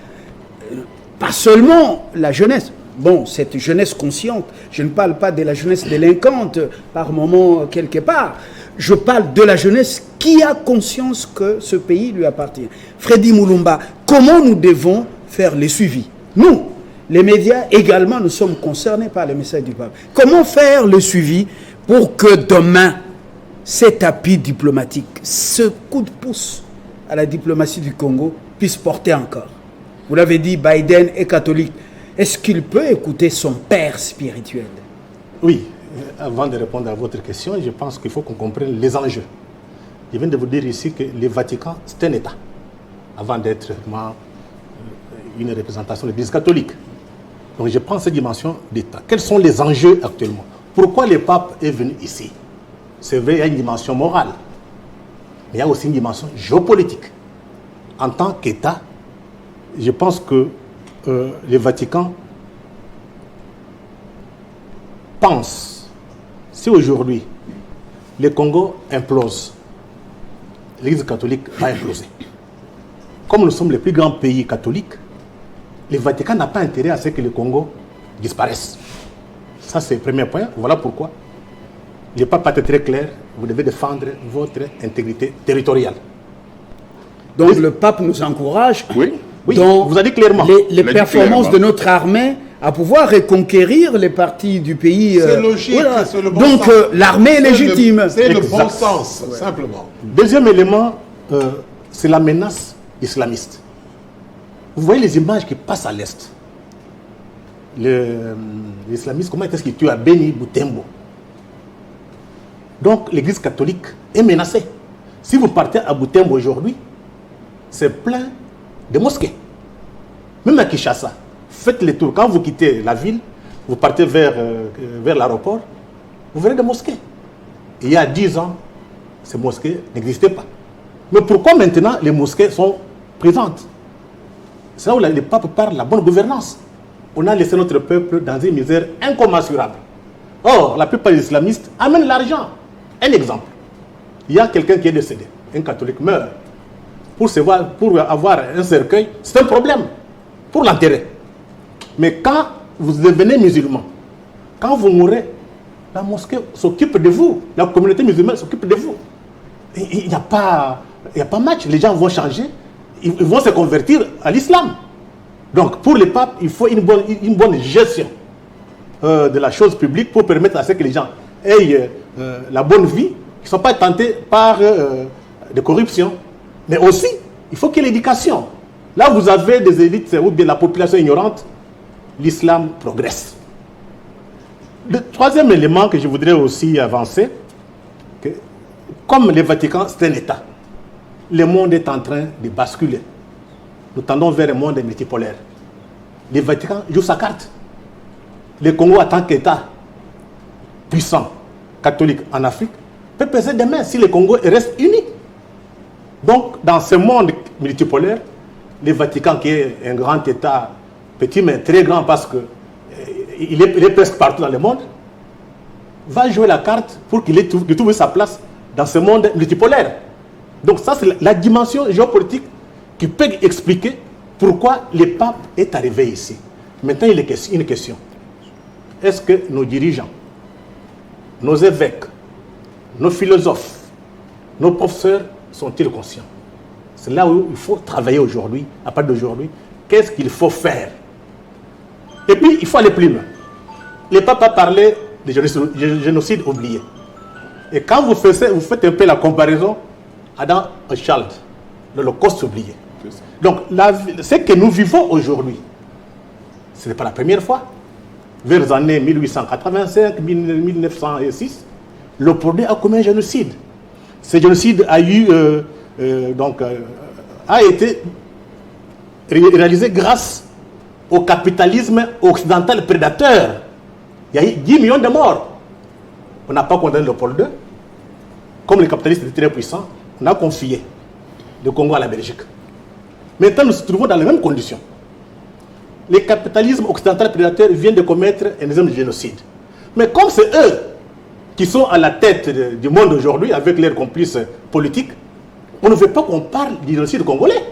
Pas seulement la jeunesse. Bon, cette jeunesse consciente, je ne parle pas de la jeunesse délinquante par moment quelque part. Je parle de la jeunesse qui a conscience que ce pays lui appartient. Freddy Mulumba, comment nous devons faire les suivis? Nous, les médias également, nous sommes concernés par le message du pape. Comment faire le suivi pour que demain, cet appui diplomatique, ce coup de pouce à la diplomatie du Congo puisse porter encore? Vous l'avez dit, Biden est catholique. Est-ce qu'il peut écouter son père spirituel? Oui, avant de répondre à votre question, je pense qu'il faut qu'on comprenne les enjeux. Je viens de vous dire ici que le Vatican, c'est un État, avant d'être une représentation de l'Église catholique. Donc je prends cette dimension d'État. Quels sont les enjeux actuellement? Pourquoi le pape est venu ici? C'est vrai, il y a une dimension morale, mais il y a aussi une dimension géopolitique. En tant qu'État, je pense que le Vatican pense, si aujourd'hui le Congo implose, l'Église catholique va imploser. Comme nous sommes les plus grands pays catholiques, le Vatican n'a pas intérêt à ce que le Congo disparaisse. Ça, c'est le premier point. Voilà pourquoi le pape a été très clair, vous devez défendre votre intégrité territoriale. Donc le pape nous encourage. Oui. Oui, dans vous avez dit clairement. Les performances de notre armée à pouvoir reconquérir les parties du pays. C'est logique, voilà. c'est le bon Donc sens. l'armée est légitime. C'est le bon Exact. sens, simplement. Deuxième élément, c'est la menace islamiste. Vous voyez les images qui passent à l'Est. L'islamiste, comment est-ce qu'il tue à Beni Butembo? Donc l'Église catholique est menacée. Si vous partez à Butembo aujourd'hui, c'est plein de mosquées. Même à Kinshasa, faites le tour. Quand vous quittez la ville, vous partez vers l'aéroport, vous verrez des mosquées. Et il y a 10 ans, ces mosquées n'existaient pas. Mais pourquoi maintenant les mosquées sont présentes? C'est là où le pape parle de la bonne gouvernance. On a laissé notre peuple dans une misère incommensurable. Or, la plupart des islamistes amènent l'argent. Un exemple. il y a quelqu'un qui est décédé, un catholique meurt. Pour avoir un cercueil, c'est un problème pour l'enterrer. Mais quand vous devenez musulman, quand vous mourrez, la mosquée s'occupe de vous, la communauté musulmane s'occupe de vous. Il n'y a pas match, les gens vont changer, ils vont se convertir à l'islam. Donc pour les papes, il faut une bonne gestion de la chose publique pour permettre à ce que les gens aient la bonne vie, qu'ils ne soient pas tentés par de corruption. Mais aussi, il faut qu'il y ait l'éducation. Là, vous avez des élites ou bien la population ignorante, l'islam progresse. Le troisième élément que je voudrais aussi avancer, que comme le Vatican, c'est un État, le monde est en train de basculer. Nous tendons vers un monde multipolaire. Le Vatican joue sa carte. Le Congo, en tant qu'État puissant, catholique en Afrique, peut peser des mains si le Congo reste uni. Donc, dans ce monde multipolaire, le Vatican, qui est un grand État, petit mais très grand parce qu'il est presque partout dans le monde, va jouer la carte pour qu'il trouve sa place dans ce monde multipolaire. Donc ça, c'est la dimension géopolitique qui peut expliquer pourquoi le pape est arrivé ici. Maintenant, il est une question. Est-ce que nos dirigeants, nos évêques, nos philosophes, nos professeurs sont-ils conscients? C'est là où il faut travailler aujourd'hui, à partir d'aujourd'hui. Qu'est-ce qu'il faut faire? Et puis, il faut aller plus loin. Le pape a parlé de génocide oublié. Et quand vous faites un peu la comparaison, Adam Child, l'Holocauste oublié. Donc, ce que nous vivons aujourd'hui, ce n'est pas la première fois. Vers les années 1885, 1906, le Polonais a commis un génocide. Ce génocide a été réalisé grâce au capitalisme occidental prédateur. Il y a eu 10 millions de morts. On n'a pas condamné Léopold II. Comme le capitalisme était très puissant, on a confié le Congo à la Belgique. Maintenant, nous nous trouvons dans les mêmes conditions. Le capitalisme occidental prédateur vient de commettre un deuxième génocide. Mais comme c'est eux qui sont à la tête du monde aujourd'hui, avec leurs complices politiques, on ne veut pas qu'on parle du génocide congolais.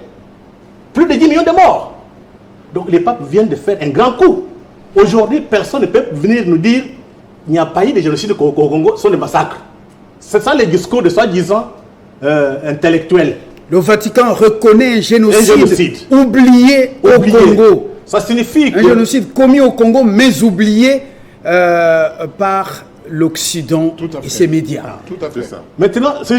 Plus de 10 millions de morts. Donc les papes viennent de faire un grand coup. Aujourd'hui, personne ne peut venir nous dire qu'il n'y a pas eu de génocide au Congo, ce sont des massacres. C'est ça les discours de soi-disant intellectuels. Le Vatican reconnaît un génocide oublié au Congo. Ça signifie un génocide commis au Congo, mais oublié par l'Occident et ses médias. Tout à fait. C'est ça. Maintenant, ce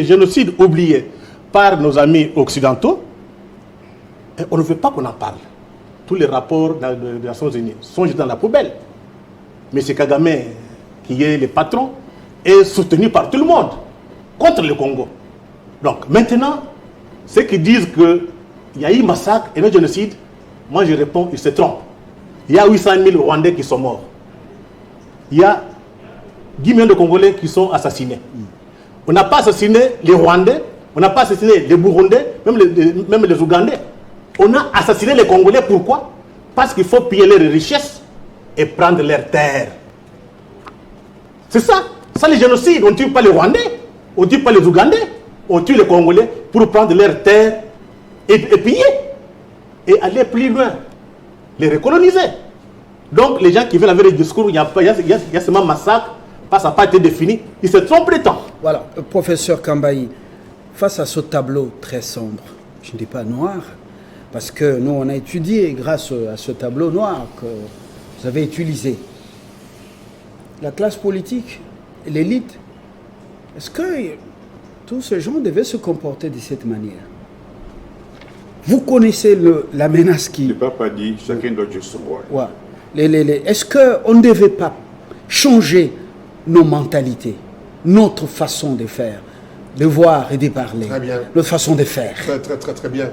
génocide oublié par nos amis occidentaux, on ne veut pas qu'on en parle. Tous les rapports des Nations Unies sont jetés dans la poubelle. M. Kagame, qui est le patron, est soutenu par tout le monde contre le Congo. Donc maintenant, ceux qui disent qu'il y a eu massacre et un génocide, moi je réponds, ils se trompent. Il y a 800 000 Rwandais qui sont morts. Il y a 10 millions de Congolais qui sont assassinés. On n'a pas assassiné les Rwandais, on n'a pas assassiné les Burundais, même les Ougandais. On a assassiné les Congolais, pourquoi? Parce qu'il faut piller leurs richesses et prendre leurs terres. C'est ça. Ça, les génocides. On ne tue pas les Rwandais, on ne tue pas les Ougandais, on tue les Congolais pour prendre leurs terres et piller. Et aller plus loin. Les recoloniser. Donc, les gens qui veulent avoir des discours, il y a seulement massacre, ça n'a pas été défini, ils se trompent de temps. Voilà, professeur Kambayi, face à ce tableau très sombre, je ne dis pas noir, parce que nous, on a étudié grâce à ce tableau noir que vous avez utilisé. La classe politique, l'élite, est-ce que tous ces gens devaient se comporter de cette manière? Vous connaissez la menace qui... Le pape a dit, chacun doit jouer son rôle. Ouais. Est-ce qu'on ne devait pas changer nos mentalités, notre façon de faire, de voir et de parler, notre façon de faire? Très bien.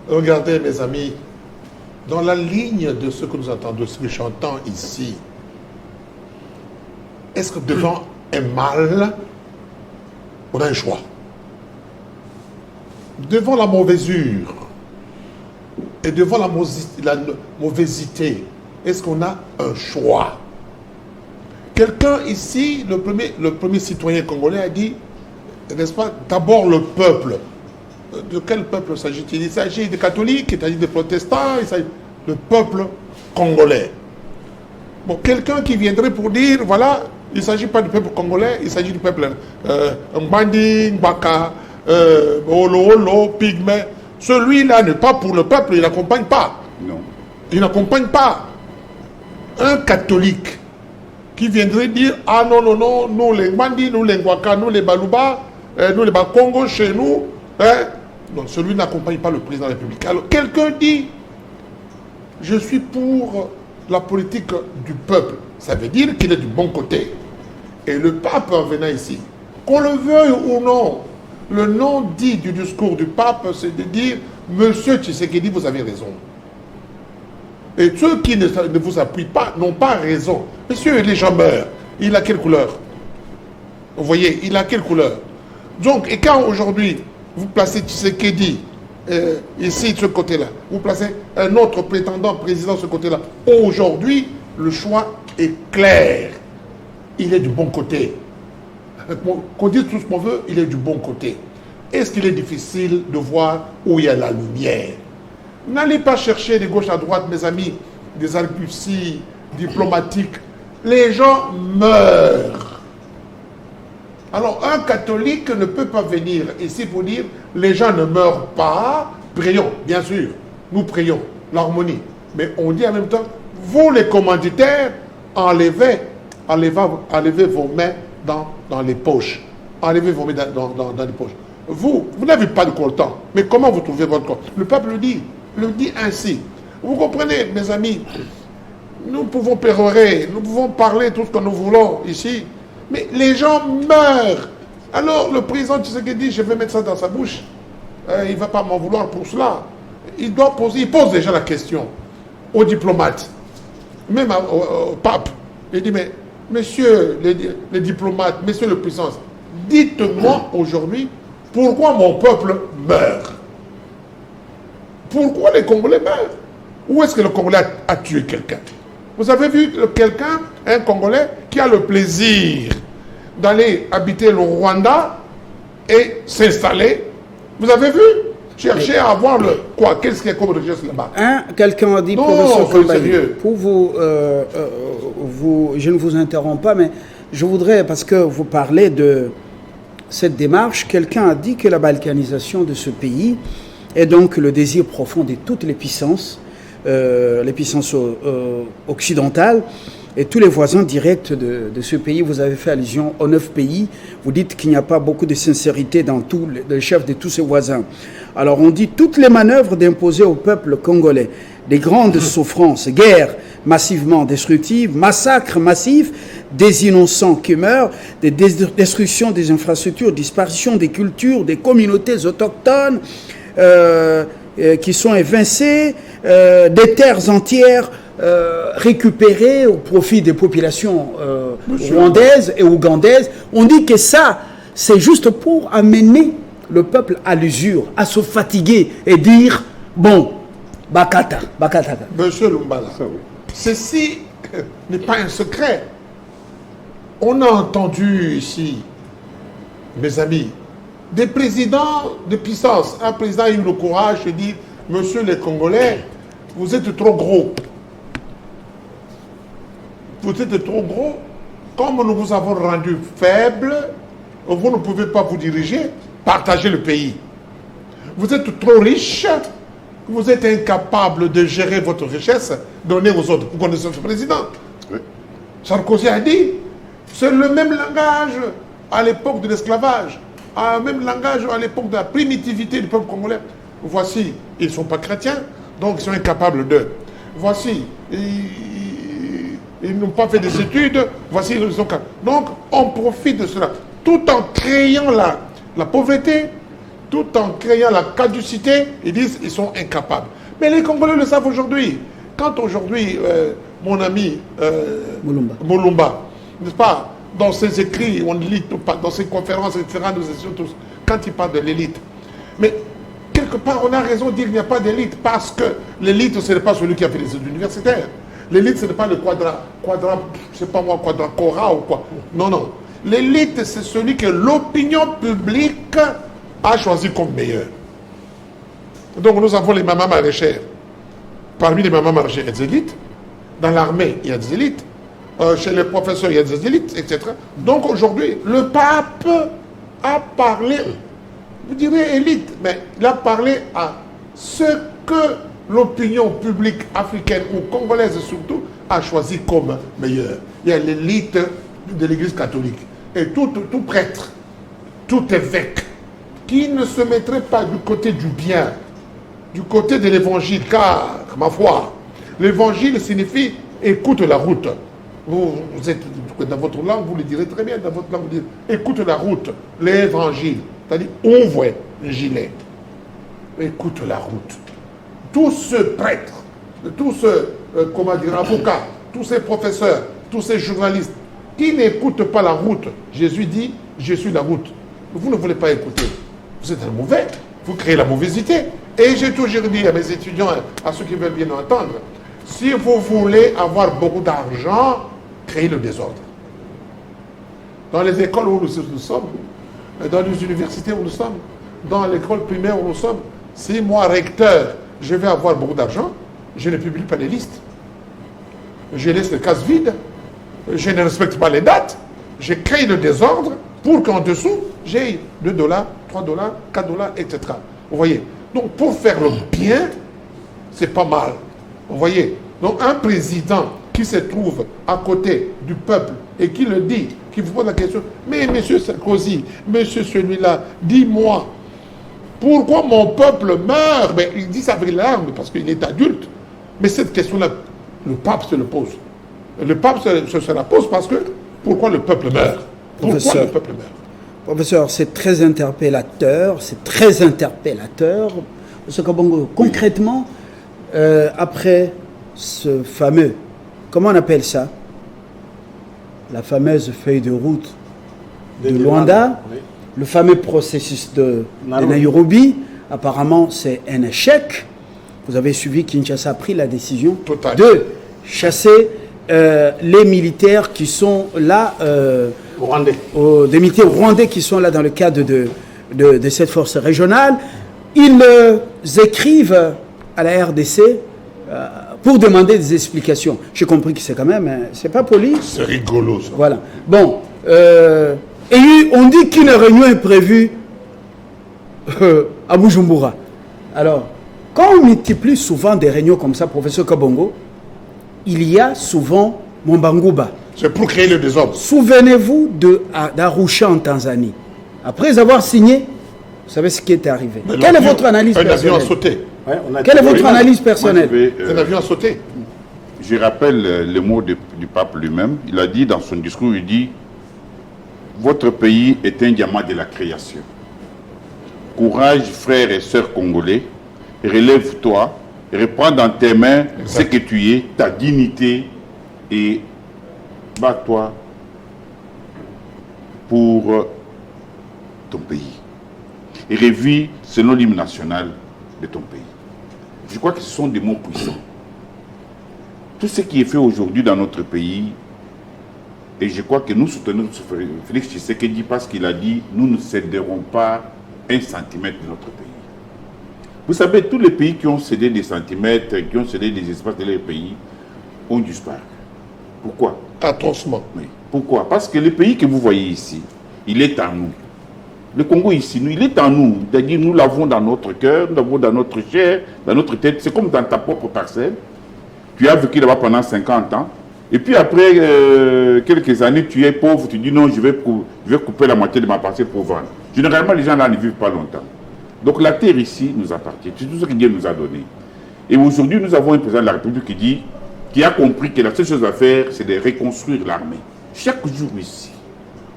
Regardez, mes amis, dans la ligne de ce que nous entendons, de ce que j'entends ici, est-ce que devant un mal, on a un choix? Devant la mauvaisure et devant la mauvaisité, est-ce qu'on a un choix? quelqu'un ici, le premier citoyen congolais a dit, n'est-ce pas, d'abord le peuple. De quel peuple s'agit-il? Il s'agit des catholiques, il s'agit des protestants, il s'agit du peuple congolais. Bon, quelqu'un qui viendrait pour dire, voilà, il ne s'agit pas du peuple congolais, il s'agit du peuple Mbandi, Mbaka, Olo, Pygmée. Celui-là n'est pas pour le peuple, il n'accompagne pas. Non. Il n'accompagne pas. Un catholique qui viendrait dire, ah non, non, non, nous les Mbandi, nous les Ngwaka, nous les Baluba, nous les Bakongo, chez nous, hein? Non, celui n'accompagne pas le président de la République. Alors, quelqu'un dit, je suis pour la politique du peuple. Ça veut dire qu'il est du bon côté. Et le pape, en venant ici, qu'on le veuille ou non, le nom dit du discours du pape, c'est de dire, Monsieur Tshisekedi, vous avez raison. Et ceux qui ne vous appuient pas n'ont pas raison. Monsieur, les gens meurent. Il a quelle couleur? Vous voyez, il a quelle couleur? Donc, et quand aujourd'hui, vous placez Tshisekedi ici, de ce côté-là, vous placez un autre prétendant président de ce côté-là, aujourd'hui, le choix est clair. Il est du bon côté. Qu'on dise tout ce qu'on veut, il est du bon côté. Est-ce qu'il est difficile de voir où il y a la lumière? N'allez pas chercher de gauche à droite, mes amis, des arguties diplomatiques. Les gens meurent. Alors, un catholique ne peut pas venir ici pour dire les gens ne meurent pas. Prions, bien sûr. Nous prions, l'harmonie. Mais on dit en même temps, vous les commanditaires, enlevez vos mains dans les poches. Enlevez vos mains dans les poches. Vous n'avez pas de coltan. Mais comment vous trouvez votre corps? Le peuple le dit ainsi. Vous comprenez, mes amis? Nous pouvons pérorer, nous pouvons parler tout ce que nous voulons ici. Mais les gens meurent. Alors le président Tshisekedi, je vais mettre ça dans sa bouche. Il ne va pas m'en vouloir pour cela. Il pose déjà la question aux diplomates, même au pape. Il dit, mais messieurs les diplomates, messieurs les puissances, dites-moi aujourd'hui pourquoi mon peuple meurt. Pourquoi les Congolais meurent? Où est-ce que le Congolais a tué quelqu'un? Vous avez vu quelqu'un, un Congolais, qui a le plaisir d'aller habiter le Rwanda et s'installer? Vous avez vu? Chercher à avoir le quoi? Qu'est-ce qu'il y a comme richesse là-bas? Quelqu'un a dit, non, professeur Kambayi, sérieux. pour vous, je ne vous interromps pas, mais je voudrais, parce que vous parlez de cette démarche, quelqu'un a dit que la balkanisation de ce pays est donc le désir profond de toutes les puissances occidentales et tous les voisins directs de ce pays. Vous avez fait allusion aux 9 pays. Vous dites qu'il n'y a pas beaucoup de sincérité dans tous les chefs de tous ses voisins. Alors on dit toutes les manœuvres d'imposer au peuple congolais des grandes souffrances, guerres massivement destructives, massacres massifs, des innocents qui meurent, des destructions des infrastructures, disparition des cultures, des communautés autochtones qui sont évincées, des terres entières récupérées au profit des populations rwandaises et ougandaises. On dit que ça, c'est juste pour amener le peuple à l'usure, à se fatiguer et dire, bon, Bakata. Monsieur Lumbala, ceci n'est pas un secret. On a entendu ici, mes amis, des présidents de puissance. Un président a eu le courage de dire, monsieur les Congolais, vous êtes trop gros. Vous êtes trop gros. Comme nous vous avons rendu faible, vous ne pouvez pas vous diriger, partager le pays. Vous êtes trop riche, vous êtes incapable de gérer votre richesse, donner aux autres. Vous connaissez ce président? Oui. Sarkozy a dit, c'est le même langage à l'époque de l'esclavage, le même langage à l'époque de la primitivité du peuple congolais. Voici, ils ne sont pas chrétiens, donc ils sont incapables de. Voici, ils n'ont pas fait des études, voici, ils sont capables. Donc, on profite de cela, tout en créant la pauvreté, tout en créant la caducité, ils disent qu'ils sont incapables. Mais les Congolais le savent aujourd'hui. Quand aujourd'hui, mon ami Mulumba, n'est-ce pas, dans ses écrits, on lit tout, dans ses conférences, etc., nous étions tous, quand il parle de l'élite. Mais quelque part, on a raison de dire qu'il n'y a pas d'élite, parce que l'élite, ce n'est pas celui qui a fait les études universitaires. L'élite, ce n'est pas le je sais pas moi, quadracora ou quoi. Non, non. L'élite, c'est celui que l'opinion publique a choisi comme meilleur. Donc nous avons les mamans maraîchères. Parmi les mamans maraîchères, il y a des élites. Dans l'armée, il y a des élites. Chez les professeurs, il y a des élites, etc. Donc aujourd'hui, le pape a parlé, vous direz élite, mais il a parlé à ce que l'opinion publique africaine ou congolaise surtout a choisi comme meilleur. Il y a l'élite de l'Église catholique. Et tout prêtre, tout évêque qui ne se mettrait pas du côté du bien, du côté de l'évangile, car, ma foi, l'évangile signifie écoute la route. Vous êtes dans votre langue, vous le direz très bien, dans votre langue, vous dites écoute la route, l'évangile. C'est-à-dire, ouvre le gilet, écoute la route. Tous ces prêtres, tous ces avocats, tous ces professeurs, tous ces journalistes qui n'écoutent pas la route, Jésus dit, je suis la route. Vous ne voulez pas écouter. Vous êtes un mauvais, vous créez la mauvaiseté. Et j'ai toujours dit à mes étudiants, à ceux qui veulent bien entendre, si vous voulez avoir beaucoup d'argent, créez le désordre. Dans les écoles où nous sommes, dans les universités où nous sommes, dans l'école primaire où nous sommes, si moi, recteur, je vais avoir beaucoup d'argent, je ne publie pas les listes. Je laisse les cases vides, je ne respecte pas les dates, je crée le désordre pour qu'en dessous, j'ai $2, $3, $4, etc. Vous voyez? Donc pour faire le bien, c'est pas mal. Vous voyez? Donc un président qui se trouve à côté du peuple et qui le dit, qui vous pose la question, mais monsieur Sarkozy, monsieur celui-là, dis-moi, pourquoi mon peuple meurt? Mais il dit ça avec larmes parce qu'il est adulte. Mais cette question-là, le pape se le pose. Le pape se la pose parce que pourquoi le peuple meurt? Pourquoi le peuple meurt? Professeur, c'est très interpellateur, Monsieur Kabongo, concrètement, après ce fameux, comment on appelle ça? La fameuse feuille de route de Luanda, oui. Le fameux processus de Nairobi, apparemment c'est un échec. Vous avez suivi, Kinshasa a pris la décision de chasser les militaires qui sont là, des militaires rwandais qui sont là dans le cadre de cette force régionale. Ils écrivent à la RDC pour demander des explications. J'ai compris que c'est quand même, c'est pas poli. C'est rigolo ça. Voilà. Bon, et on dit qu'une réunion est prévue à Bujumbura. Alors, quand on multiplie souvent des réunions comme ça, professeur Kabongo, il y a souvent Mombanguba. C'est pour créer le désordre. Souvenez-vous d'Arusha en Tanzanie. Après avoir signé, vous savez ce qui est arrivé. Mais quelle est votre analyse personnelle? Un avion a sauté. Ouais, quelle est votre analyse personnelle? Un avion a sauté. Je rappelle les mots du pape lui-même. Il a dit dans son discours, il dit, votre pays est un diamant de la création. Courage, frères et sœurs congolais, relève-toi, reprends dans tes mains ce que tu es, ta dignité, et bats-toi pour ton pays. Et revis selon l'hymne national de ton pays. Je crois que ce sont des mots puissants. Tout ce qui est fait aujourd'hui dans notre pays, et je crois que nous soutenons Félix Tshisekedi parce qu'il a dit, nous ne céderons pas un centimètre de notre pays. Vous savez, tous les pays qui ont cédé des centimètres, qui ont cédé des espaces de leur pays, ont disparu. Pourquoi? Atrocement. Oui. Pourquoi? Parce que le pays que vous voyez ici, il est en nous. Le Congo ici, il est en nous. C'est-à-dire, nous l'avons dans notre cœur, nous l'avons dans notre chair, dans notre tête. C'est comme dans ta propre parcelle. Tu as vécu là-bas pendant 50 ans. Et puis après quelques années, tu es pauvre, tu dis non, je vais couper la moitié de ma parcelle pour vendre. Généralement, les gens là ne vivent pas longtemps. Donc la terre ici nous appartient. C'est tout ce que Dieu nous a donné. Et aujourd'hui, nous avons un président de la République qui a compris que la seule chose à faire, c'est de reconstruire l'armée. Chaque jour ici,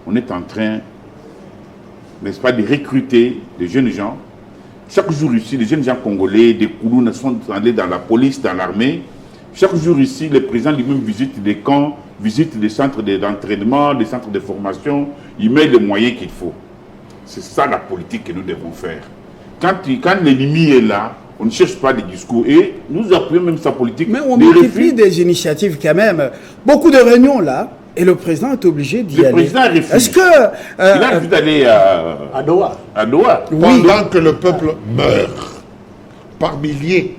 on est en train, n'est-ce pas, de recruter des jeunes gens. Chaque jour ici, les jeunes gens congolais, des Koulouna sont allés dans la police, dans l'armée. Chaque jour ici, le président lui-même visite des camps, visite des centres d'entraînement, des centres de formation. Il met les moyens qu'il faut. C'est ça la politique que nous devons faire. Quand l'ennemi est là, On ne cherche pas des discours. Et nous appuyons même sa politique. Mais on des multiplie refus. des initiatives quand même. Beaucoup de réunions là, et le président est obligé d'y aller. Le président refuse. Est-ce que... Il a refusé d'aller À Doha. à Doha. Pendant que le peuple meurt par milliers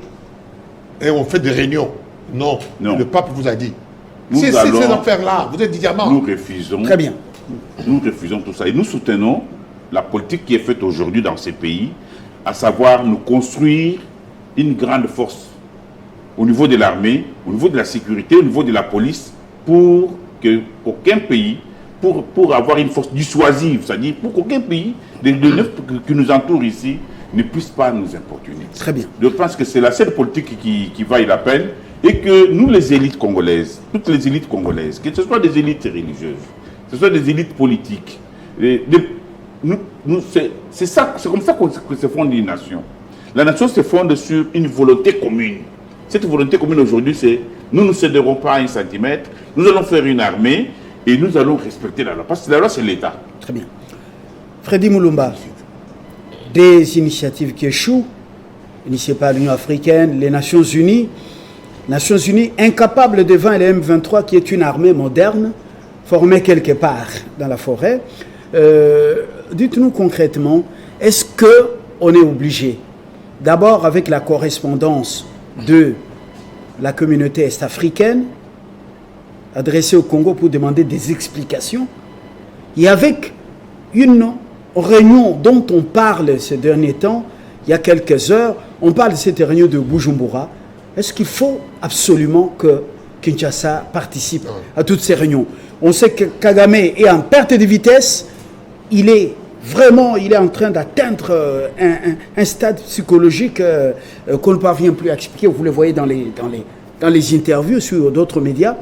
et on fait des réunions. Non, Non. le pape vous a dit. Nous C'est allons- ces affaires-là, vous êtes du diamant. Nous refusons. Très bien. Nous refusons tout ça. Et nous soutenons la politique qui est faite aujourd'hui dans ces pays, à savoir nous construire une grande force au niveau de l'armée, au niveau de la sécurité, au niveau de la police, pour que aucun pays, pour avoir une force dissuasive, c'est-à-dire pour qu'aucun pays des neuf qui nous entourent ici ne puisse pas nous importuner. Très bien. Je pense que c'est la seule politique qui vaille la peine et que nous, les élites congolaises, toutes les élites congolaises, que ce soit des élites religieuses, que ce soit des élites politiques, c'est ça, c'est comme ça que se fonde une nation. La nation se fonde sur une volonté commune. Cette volonté commune aujourd'hui, c'est nous ne céderons pas un centimètre, nous allons faire une armée et nous allons respecter la loi. Parce que la loi, c'est l'État. Très bien. Freddy Moulumba, des initiatives qui échouent, initiées par l'Union africaine, les Nations Unies incapables de vaincre les M23, qui est une armée moderne, formée quelque part dans la forêt. Dites-nous concrètement, est-ce qu'on est obligé, d'abord avec la correspondance de la communauté est-africaine, adressée au Congo pour demander des explications, et avec une réunion dont on parle ces derniers temps, il y a quelques heures, on parle de cette réunion de Bujumbura. Est-ce qu'il faut absolument que Kinshasa participe à toutes ces réunions? On sait que Kagame est en perte de vitesse, il est en train d'atteindre un stade psychologique qu'on ne parvient plus à expliquer. Vous le voyez dans les interviews sur d'autres médias.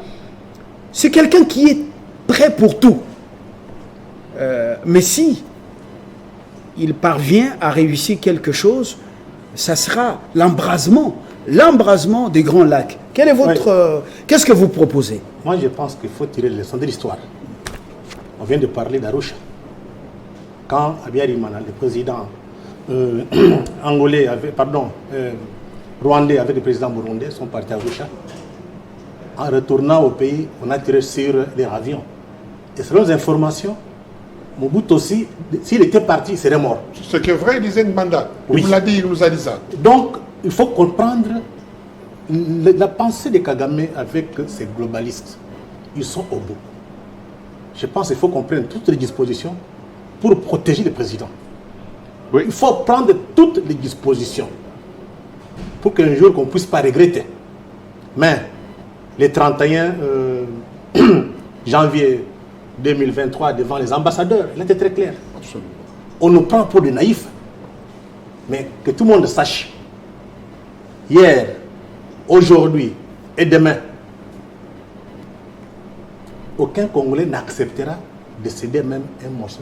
C'est quelqu'un qui est prêt pour tout. Mais si il parvient à réussir quelque chose, ça sera l'embrasement des Grands Lacs. Quel est votre, qu'est-ce que vous proposez? Moi, je pense qu'il faut tirer les leçons de l'histoire. On vient de parler d'Arusha. Quand Habyarimana, le président rwandais avec le président burundais sont partis à Arusha, en retournant au pays, on a tiré sur leur avion. Et selon les informations, Mobutu aussi, s'il était parti, il serait mort. Ce qui est vrai, il disait Mbanda. Oui. Il nous a dit ça. Donc, il faut comprendre la pensée de Kagame avec ces globalistes. Ils sont au bout. Je pense qu'il faut qu'on prenne toutes les dispositions pour protéger le président. Oui. Il faut prendre toutes les dispositions pour qu'un jour qu'on ne puisse pas regretter. Mais le 31 janvier 2023, devant les ambassadeurs, il était très clair. Absolument. On nous prend pour des naïfs. Mais que tout le monde sache, hier, aujourd'hui et demain, aucun Congolais n'acceptera de céder même un morceau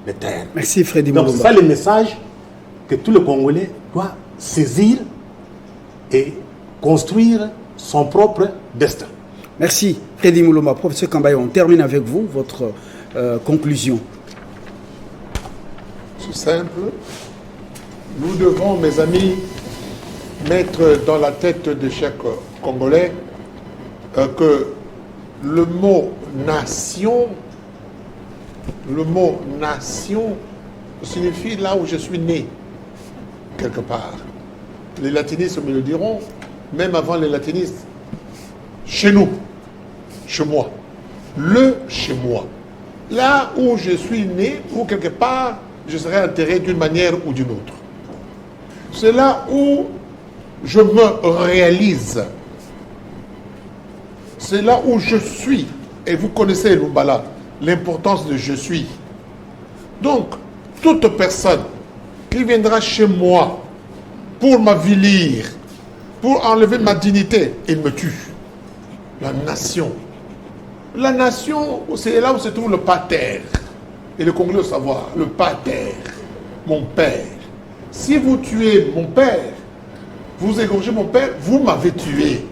de terre. Merci Freddy Donc c'est Moulumba. ça le message que tout le Congolais doit saisir et construire son propre destin. Merci Freddy Moulumba. Professeur Kambaye, on termine avec vous, votre conclusion. C'est simple. Nous devons, mes amis, mettre dans la tête de chaque Congolais que le mot nation signifie là où je suis né, quelque part. Les latinistes me le diront, même avant les latinistes, chez nous, chez moi, chez moi. Là où je suis né, ou quelque part, je serai enterré d'une manière ou d'une autre. C'est là où je me réalise. C'est là où je suis. Et vous connaissez, Lumbala, l'importance de je suis. Donc, toute personne qui viendra chez moi pour m'avilir, pour enlever ma dignité, il me tue. La nation. La nation, c'est là où se trouve le pater. Et le Congolais au savoir, le pater, mon père. Si vous tuez mon père, vous égorgez mon père, vous m'avez tué.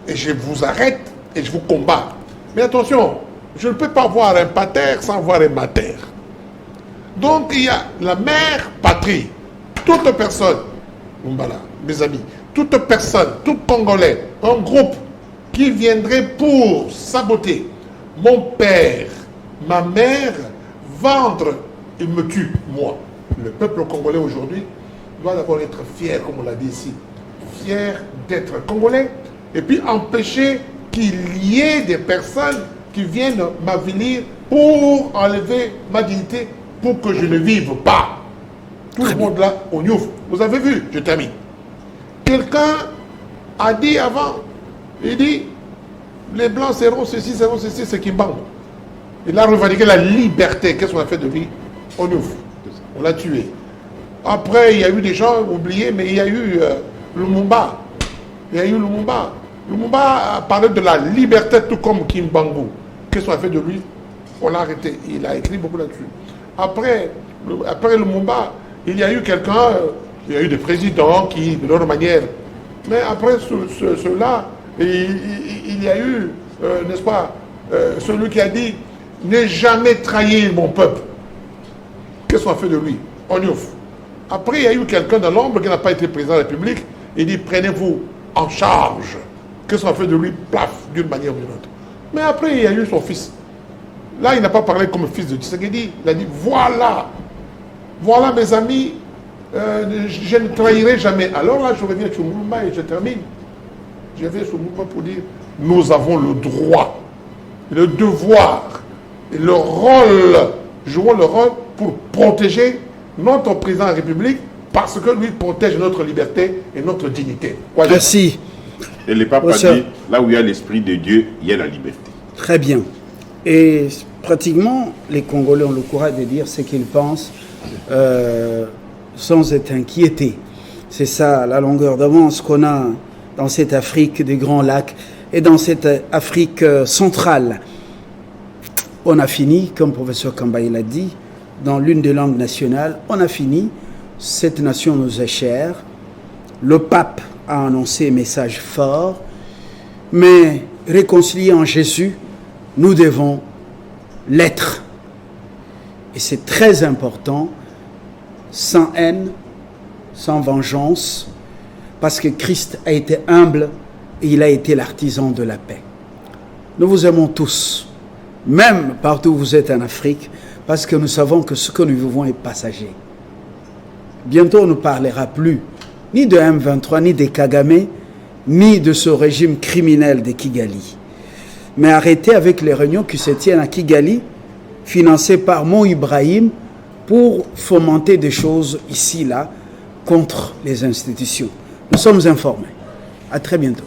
Et je vous arrête et je vous combats. Mais attention, je ne peux pas voir un pater sans voir un mater. Donc il y a la mère patrie. Toute personne, Lumbala, mes amis, toute personne, tout Congolais, un groupe qui viendrait pour saboter mon père, ma mère, vendre, il me tue, moi. Le peuple congolais aujourd'hui doit d'abord être fier, comme on l'a dit ici, fier d'être congolais, et puis empêcher qu'il y ait des personnes qui viennent m'avilir pour enlever ma dignité, pour que je ne vive pas. Tout le monde là, on ouvre. Vous avez vu, je termine. Quelqu'un a dit avant, il dit, les blancs seront ceci, c'est Kimbangu. Il a revendiqué la liberté. Qu'est-ce qu'on a fait de lui? On ouvre. On l'a tué. Après, il y a eu des gens oubliés, mais il y a eu Lumumba. Il y a eu Lumumba. Lumumba a parlé de la liberté tout comme Kimbangu. Qu'est-ce qu'on a fait de lui? On l'a arrêté. Il a écrit beaucoup là-dessus. Après Lumumba, il y a eu quelqu'un, il y a eu des présidents qui, de leur manière. Mais après cela, il y a eu, n'est-ce pas, celui qui a dit « Ne jamais trahir mon peuple ». Qu'est-ce qu'on a fait de lui? On y ouvre. Après, il y a eu quelqu'un dans l'ombre qui n'a pas été président de la République. Il dit « Prenez-vous en charge ». Qu'est-ce qu'on a fait de lui? Plaf, d'une manière ou d'une autre. Mais après, il y a eu son fils. Là, il n'a pas parlé comme fils de Tshisekedi. Il a dit « Voilà, voilà mes amis, je ne trahirai jamais ». Alors là, je reviens sur Moulma et je termine. Je vais sur Moulma pour dire « Nous avons le droit, le devoir et le rôle, jouons le rôle pour protéger notre président de la République parce que lui protège notre liberté et notre dignité. Voilà. Merci. Et le pape a dit, là où il y a l'Esprit de Dieu, il y a la liberté. Très bien. Et pratiquement, les Congolais ont le courage de dire ce qu'ils pensent sans être inquiétés. C'est ça la longueur d'avance qu'on a dans cette Afrique des Grands Lacs et dans cette Afrique centrale. On a fini, comme le professeur Kambaye l'a dit, dans l'une des langues nationales, on a fini. Cette nation nous est chère. Le pape a annoncé un message fort, mais réconciliés en Jésus, nous devons l'être. Et c'est très important, sans haine, sans vengeance, parce que Christ a été humble et il a été l'artisan de la paix. Nous vous aimons tous, même partout où vous êtes en Afrique, parce que nous savons que ce que nous vivons est passager. Bientôt, on ne parlera plus ni de M23, ni des Kagame, ni de ce régime criminel de Kigali. Mais arrêtez avec les réunions qui se tiennent à Kigali, financées par Mo Ibrahim, pour fomenter des choses ici, là, contre les institutions. Nous sommes informés. À très bientôt.